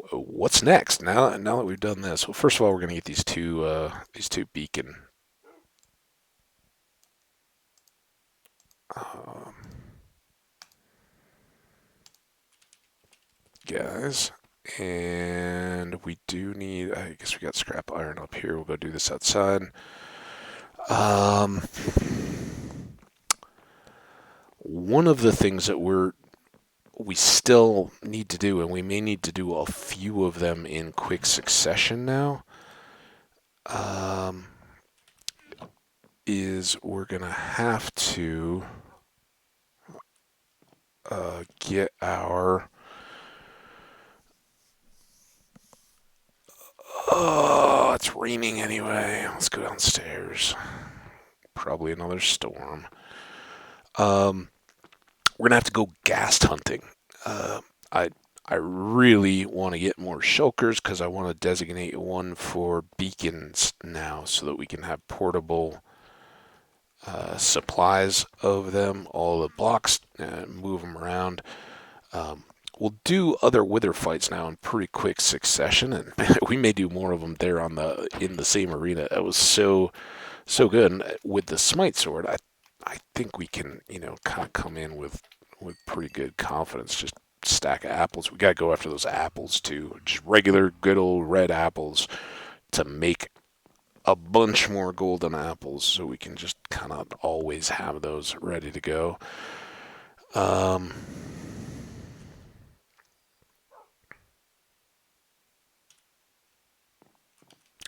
What's next? Now that we've done this, well, first of all, we're gonna get these two beacon. Guys, and we do need. I guess we got scrap iron up here. We'll go do this outside. One of the things that we still need to do, and we may need to do a few of them in quick succession now, is we're going to have to get our... Oh, it's raining anyway. Let's go downstairs. Probably another storm. We're gonna have to go ghast hunting. I really want to get more shulkers because I want to designate one for beacons now so that we can have portable supplies of them. All the blocks, move them around. We'll do other wither fights now in pretty quick succession, and we may do more of them there in the same arena. That was so good. And with the smite sword, I think we can kind of come in with pretty good confidence. Just stack of apples. We gotta go after those apples too. Just regular good old red apples to make a bunch more golden apples, so we can just kind of always have those ready to go.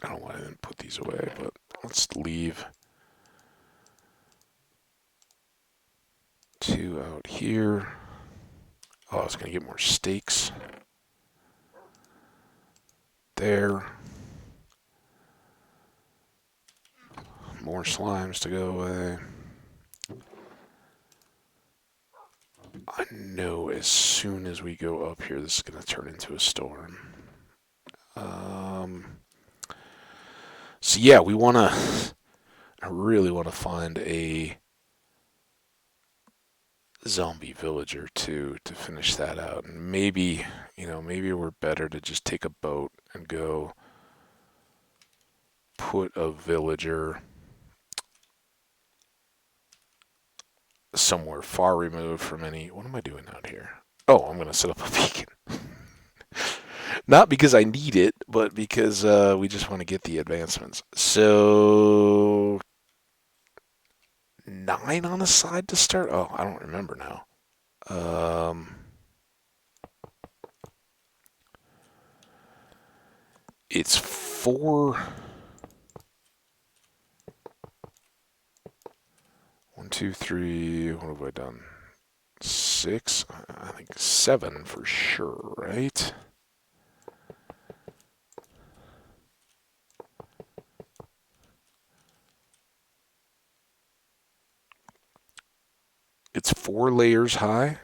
I don't know why I didn't put these away, but let's leave 2 out here. Oh, I was going to get more steaks. There. More slimes to go away. I know as soon as we go up here, this is going to turn into a storm. So yeah, I really want to find a zombie villager too to finish that out. And maybe, maybe we're better to just take a boat and go put a villager somewhere far removed from any. What am I doing out here? Oh, I'm going to set up a beacon. Not because I need it, but because we just want to get the advancements. So 9 on the side to start? Oh, I don't remember now. It's 4. 1, 2, 3. What have I done? 6. I think 7 for sure, right? It's 4 layers high.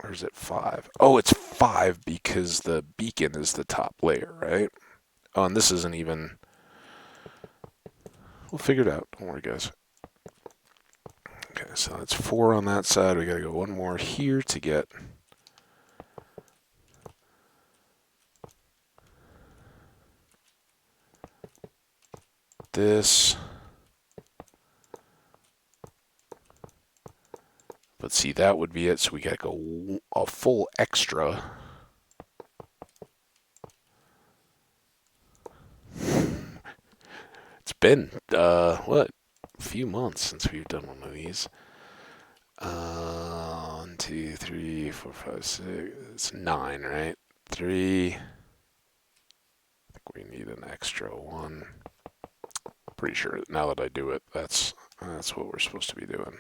Or is it 5? Oh, it's 5 because the beacon is the top layer, right? Oh, and this isn't even. We'll figure it out. Don't worry, guys. Okay, so that's 4 on that side. We gotta go 1 more here to get this. But see, that would be it. So we gotta go a full extra. It's been, what? A few months since we've done one of these. 1, 2, 3, 4, 5, 6. It's 9, right? 3. I think we need an extra 1. Pretty sure now that I do it, that's what we're supposed to be doing.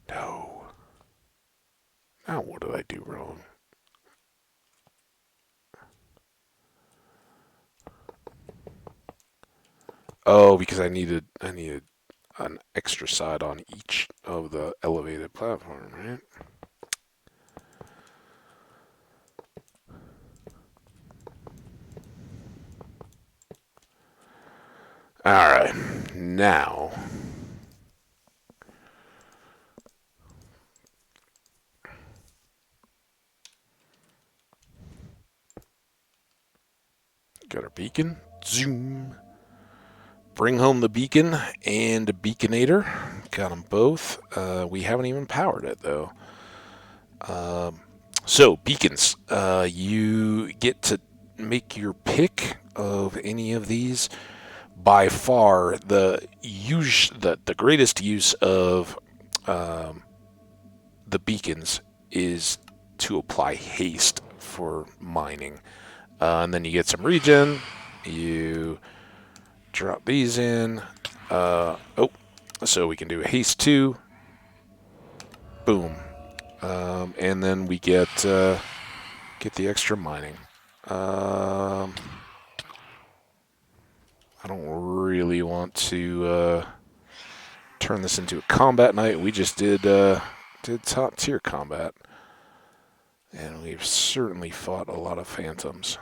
No. Now what did I do wrong? Oh, because I needed an extra side on each of the elevated platform, right? Alright, now got our beacon. Zoom. Bring home the beacon and a beaconator. Got them both. We haven't even powered it though. So beacons, you get to make your pick of any of these. By far, the greatest use of the beacons is to apply haste for mining, and then you get some regen. You drop these in. So we can do a haste 2. Boom. And then we get the extra mining. I don't really want to turn this into a combat night. We just did top tier combat, and we've certainly fought a lot of phantoms.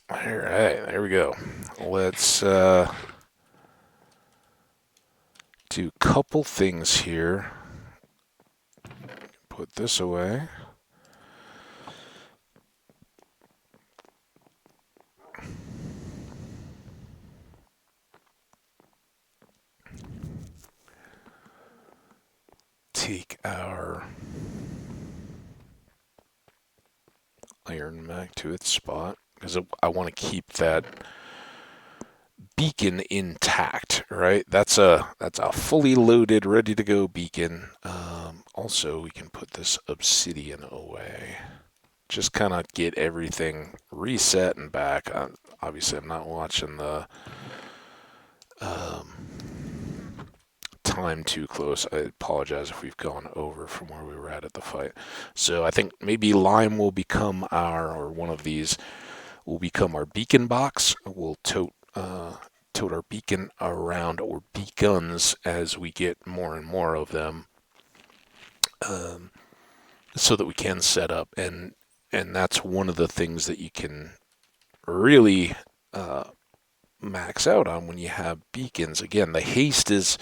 All right, there we go. Let's do a couple things here. Put this away. Take our iron back to its spot, because I want to keep that beacon intact, right? That's a fully loaded, ready to go beacon. Also, we can put this obsidian away. Just kind of get everything reset and back. Obviously, I'm not watching the time too close. I apologize if we've gone over from where we were at the fight. So I think maybe lime will become or one of these will become our beacon box. We'll tote our beacon around, or beacons, as we get more and more of them, so that we can set up. And that's one of the things that you can really max out on when you have beacons. Again, the haste is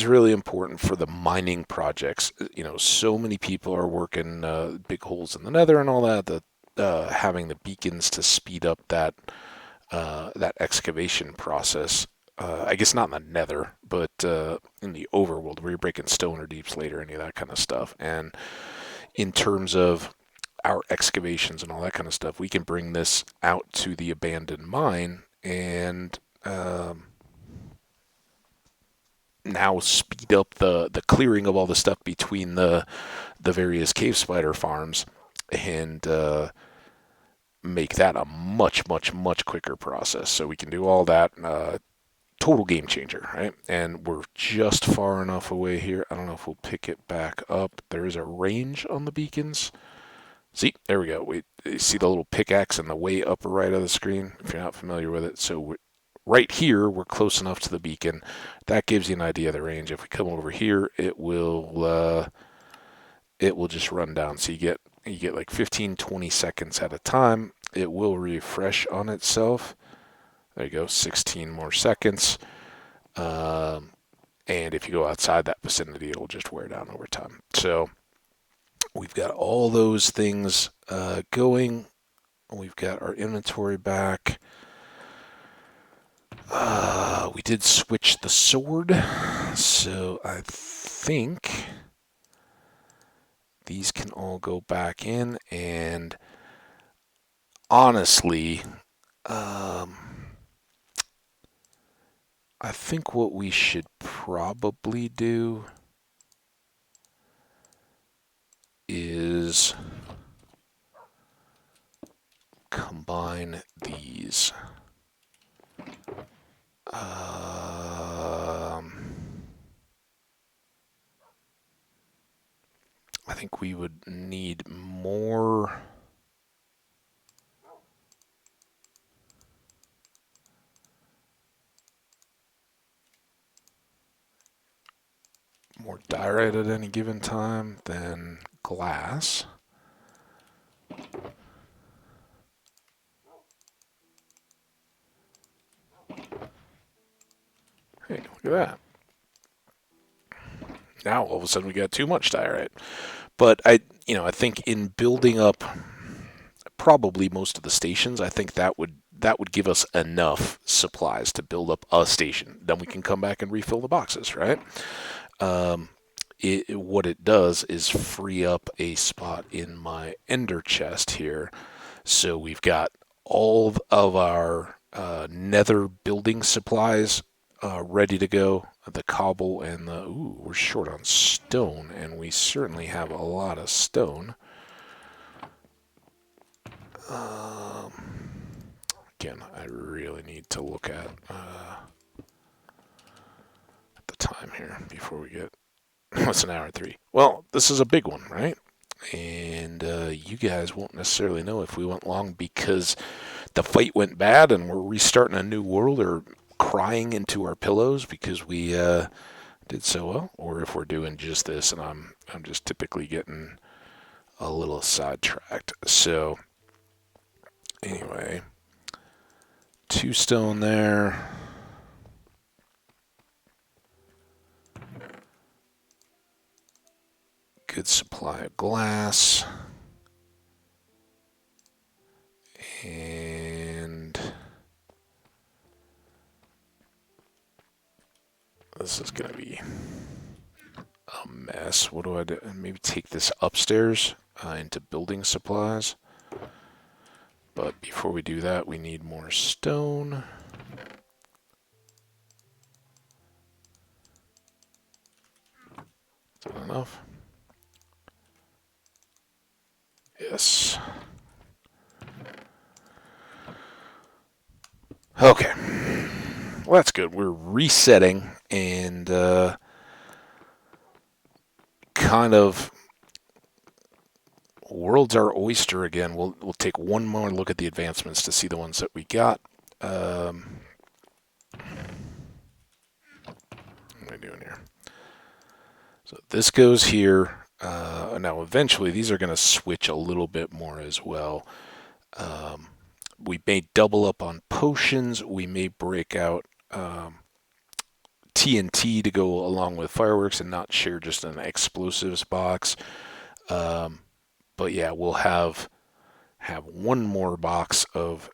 really important for the mining projects. So many people are working big holes in the nether and all that having the beacons to speed up that excavation process. I guess not in the nether, but in the overworld where you're breaking stone or deeps later, any of that kind of stuff. And in terms of our excavations and all that kind of stuff, we can bring this out to the abandoned mine and now speed up the clearing of all the stuff between the various cave spider farms, and make that a much, much, much quicker process. So we can do all that. Total game changer, right? And we're just far enough away here. I don't know if we'll pick it back up. There is a range on the beacons. See, there we go. You see the little pickaxe in the way upper right of the screen, if you're not familiar with it. So right here, we're close enough to the beacon. That gives you an idea of the range. If we come over here, it will just run down. So you get like 15, 20 seconds at a time. It will refresh on itself. There you go, 16 more seconds. And if you go outside that vicinity, it'll just wear down over time. So we've got all those things going. We've got our inventory back. We did switch the sword, so I think these can all go back in. And honestly, I think what we should probably do is combine these. I think we would need more diorite at any given time than glass. Hey, look at that. Now all of a sudden we got too much diorite. But I think in building up probably most of the stations, I think that would give us enough supplies to build up a station. Then we can come back and refill the boxes, right? What it does is free up a spot in my ender chest here. So we've got all of our nether building supplies ready to go. The cobble and we're short on stone, and we certainly have a lot of stone. Again, I really need to look at the time here before we get... It's an hour 3. Well, this is a big one, right? And you guys won't necessarily know if we went long because the fight went bad and we're restarting a new world, or crying into our pillows because we did so well, or if we're doing just this and I'm just typically getting a little sidetracked. So anyway, 2 stone there. Good supply of glass. And this is going to be a mess. What do I do? Maybe take this upstairs into building supplies. But before we do that, we need more stone. Is that enough? Yes. Okay. Well, that's good. We're resetting and kind of world's our oyster again. We'll take one more look at the advancements to see the ones that we got. What am I doing here? So this goes here. Now eventually these are going to switch a little bit more as well. We may double up on potions. We may break out TNT to go along with fireworks and not share just an explosives box. But yeah, we'll have one more box of.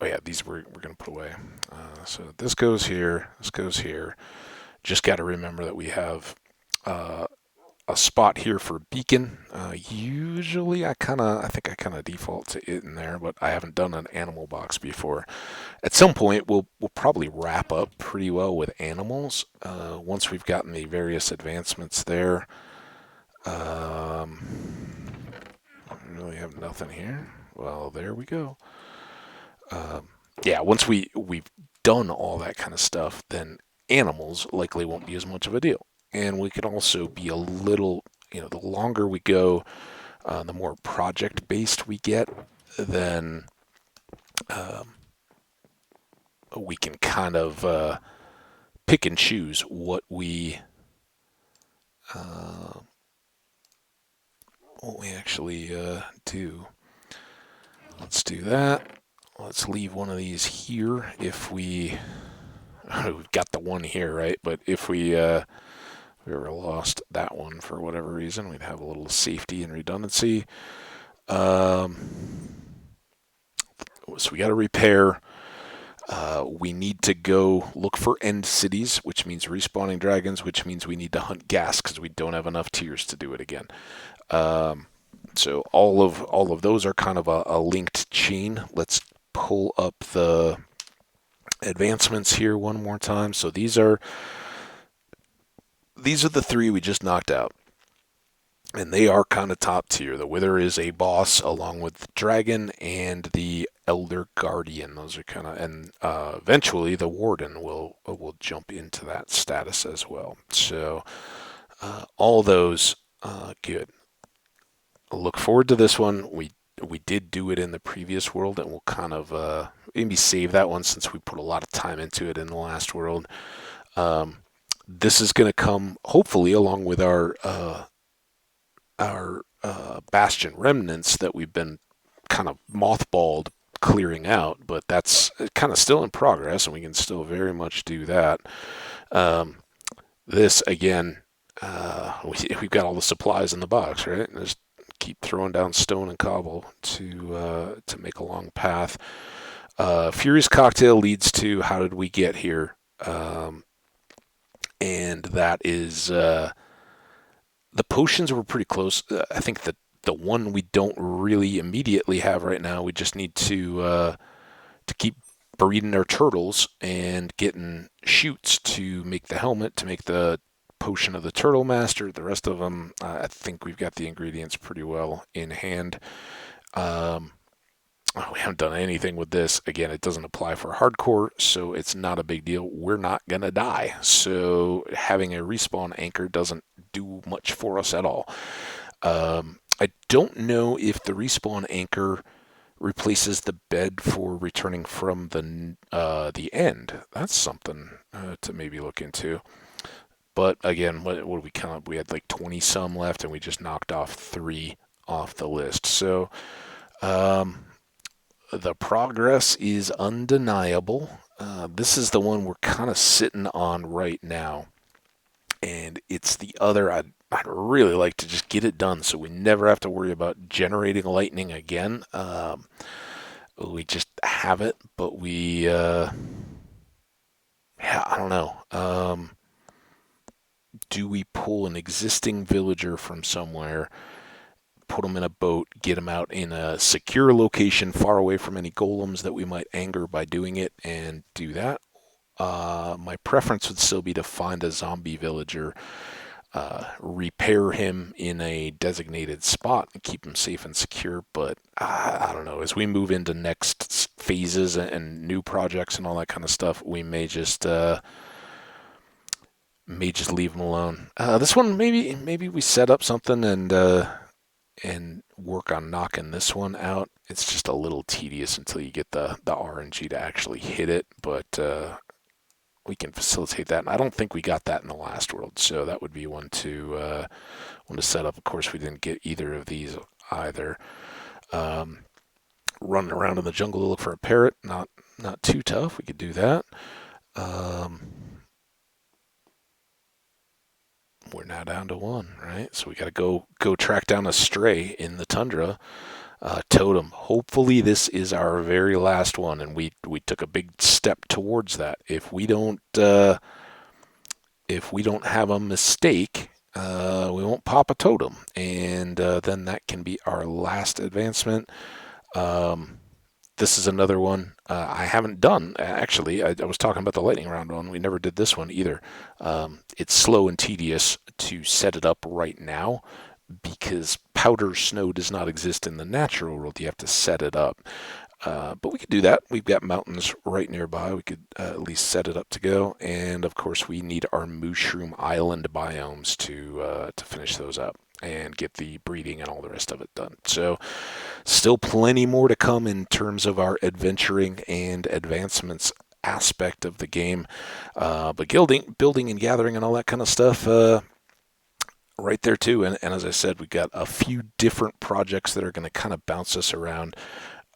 Oh yeah, these we're gonna put away. So this goes here. This goes here. Just got to remember that we have a spot here for beacon. Usually, I think I kind of default to it in there, but I haven't done an animal box before. At some point, we'll probably wrap up pretty well with animals once we've gotten the various advancements there. I really have nothing here. Well, there we go. Yeah, once we've done all that kind of stuff, then animals likely won't be as much of a deal. And we could also be a little, the longer we go, the more project based we get, then we can kind of pick and choose what we actually do. Let's do that. Let's leave one of these here if we've got the one here, right? But if we ever lost that one for whatever reason, we'd have a little safety and redundancy. So we got to repair. We need to go look for end cities, which means respawning dragons, which means we need to hunt gas because we don't have enough tiers to do it again. So all of those are kind of a linked chain. Let's pull up the advancements here one more time. So these are the three we just knocked out. And they are kind of top tier. The Wither is a boss along with the Dragon and the Elder Guardian. Those are kind of, and eventually the Warden will jump into that status as well. So all those good. Look forward to this one. We did do it in the previous world, and we'll kind of maybe save that one since we put a lot of time into it in the last world. This is going to come hopefully along with our Bastion remnants that we've been kind of mothballed clearing out, but that's kind of still in progress, and we can still very much do that. This again, we've got all the supplies in the box, right? And just keep throwing down stone and cobble to make a long path. Furious Cocktail leads to how did we get here? And that is the potions were pretty close. I think that the one we don't really immediately have right now, we just need to keep breeding our turtles and getting shoots to make the helmet, to make the potion of the Turtle Master. The rest of them, I think we've got the ingredients pretty well in hand. We haven't done anything with this. Again, it doesn't apply for hardcore, so it's not a big deal. We're not going to die. So having a respawn anchor doesn't do much for us at all. I don't know if the respawn anchor replaces the bed for returning from the end. That's something to maybe look into. But again, what did we count? We had like 20 some left, and we just knocked off 3 off the list. So the progress is undeniable. This is the one we're kind of sitting on right now. And it's the other I'd really like to just get it done so we never have to worry about generating lightning again. We just have it, but yeah, I don't know. Do we pull an existing villager from somewhere, put them in a boat, get them out in a secure location far away from any golems that we might anger by doing it, and do that? My preference would still be to find a zombie villager, repair him in a designated spot, and keep him safe and secure. But I don't know. As we move into next phases and new projects and all that kind of stuff, we may just leave them alone. This one, maybe we set up something and work on knocking this one out. It's just a little tedious until you get the RNG to actually hit it, but we can facilitate that. And I don't think we got that in the last world, so that would be one to set up. Of course, we didn't get either of these either. Running around in the jungle to look for a parrot, not too tough. We could do that. We're now down to one, right? So we got to go track down a stray in the tundra. Totem. Hopefully this is our very last one, and we took a big step towards that. If we don't have a mistake, we won't pop a totem, and then that can be our last advancement. This is another one I haven't done, actually. I was talking about the lightning round one. We never did this one either. It's slow and tedious to set it up right now because powder snow does not exist in the natural world. You have to set it up. But we could do that. We've got mountains right nearby. We could at least set it up to go. And, of course, we need our Mushroom Island biomes to finish those up and get the breeding and all the rest of it done. So still plenty more to come in terms of our adventuring and advancements aspect of the game. But building and gathering and all that kind of stuff right there too. And as I said, we've got a few different projects that are going to kind of bounce us around.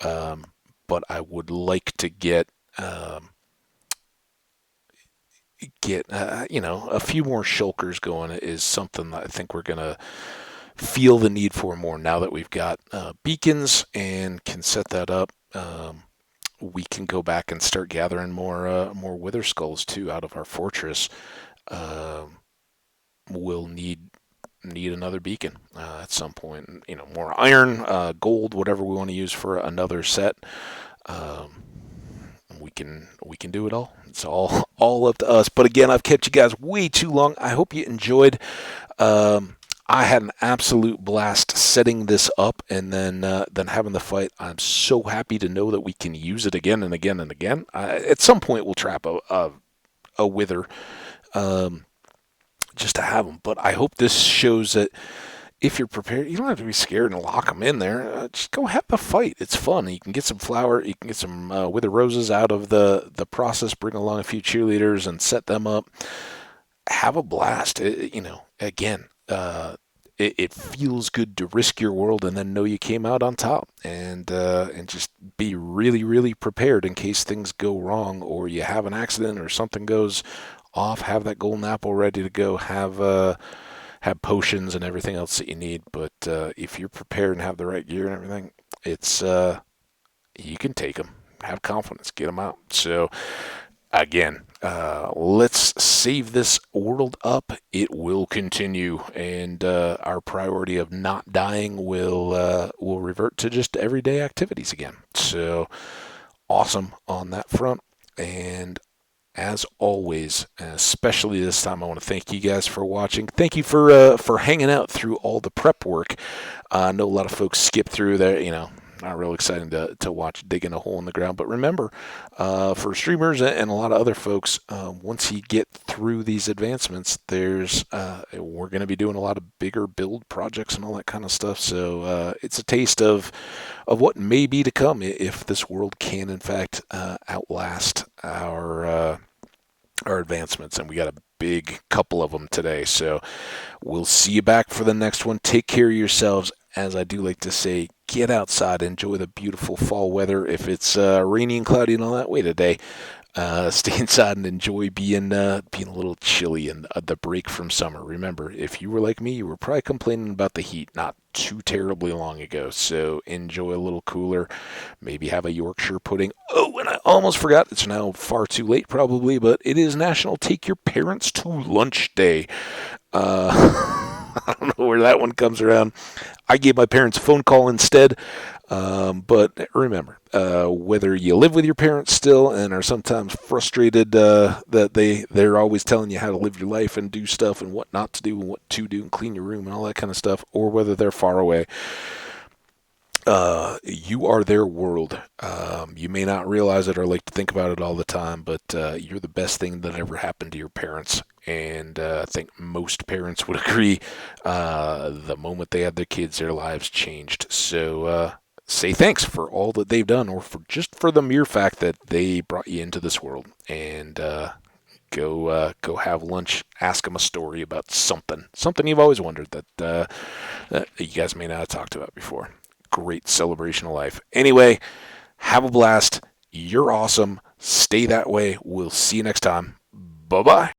But I would like to get a few more shulkers going is something that I think we're going to feel the need for more now that we've got beacons and can set that up. We can go back and start gathering more wither skulls too out of our fortress. We'll need another beacon at some point. More iron, gold, whatever we want to use for another set. We can do it all. It's all up to us. But again, I've kept you guys way too long. I hope you enjoyed. I had an absolute blast setting this up and then having the fight. I'm so happy to know that we can use it again and again and again. At some point, we'll trap a wither just to have them. But I hope this shows that if you're prepared, you don't have to be scared and lock them in there. Just go have a fight. It's fun. You can get some flour. You can get some wither roses out of the process. Bring along a few cheerleaders and set them up. Have a blast. Again, it feels good to risk your world and then know you came out on top. And just be really, really prepared in case things go wrong or you have an accident or something goes off. Have that golden apple ready to go. Have potions and everything else that you need. But if you're prepared and have the right gear and everything, it's you can take them. Have confidence. Get them out. So again, let's save this world up. It will continue, and our priority of not dying will revert to just everyday activities again. So awesome on that front. And as always, especially this time, I want to thank you guys for watching. Thank you for hanging out through all the prep work. I know a lot of folks skip through there, not real exciting to watch digging a hole in the ground. But remember, for streamers and a lot of other folks, once you get through these advancements, we're going to be doing a lot of bigger build projects and all that kind of stuff. So it's a taste of what may be to come if this world can, in fact, outlast our advancements. And we got a big couple of them today. So we'll see you back for the next one. Take care of yourselves. As I do like to say, get outside, enjoy the beautiful fall weather. If it's rainy and cloudy and all that, wait a day. Stay inside and enjoy being a little chilly and the break from summer. Remember, if you were like me, you were probably complaining about the heat not too terribly long ago. So enjoy a little cooler. Maybe have a Yorkshire pudding. Oh, and I almost forgot. It's now far too late probably, but it is National Take Your Parents to Lunch Day. I don't know where that one comes around. I gave my parents a phone call instead. But remember, whether you live with your parents still and are sometimes frustrated that they're always telling you how to live your life and do stuff and what not to do and what to do and clean your room and all that kind of stuff, or whether they're far away, You are their world. You may not realize it or like to think about it all the time, but you're the best thing that ever happened to your parents. And I think most parents would agree. The moment they had their kids, their lives changed. So say thanks for all that they've done, or for just for the mere fact that they brought you into this world. And go have lunch. Ask them a story about something you've always wondered that you guys may not have talked about before. Great celebration of life. Anyway, have a blast. You're awesome. Stay that way. We'll see you next time. Bye bye.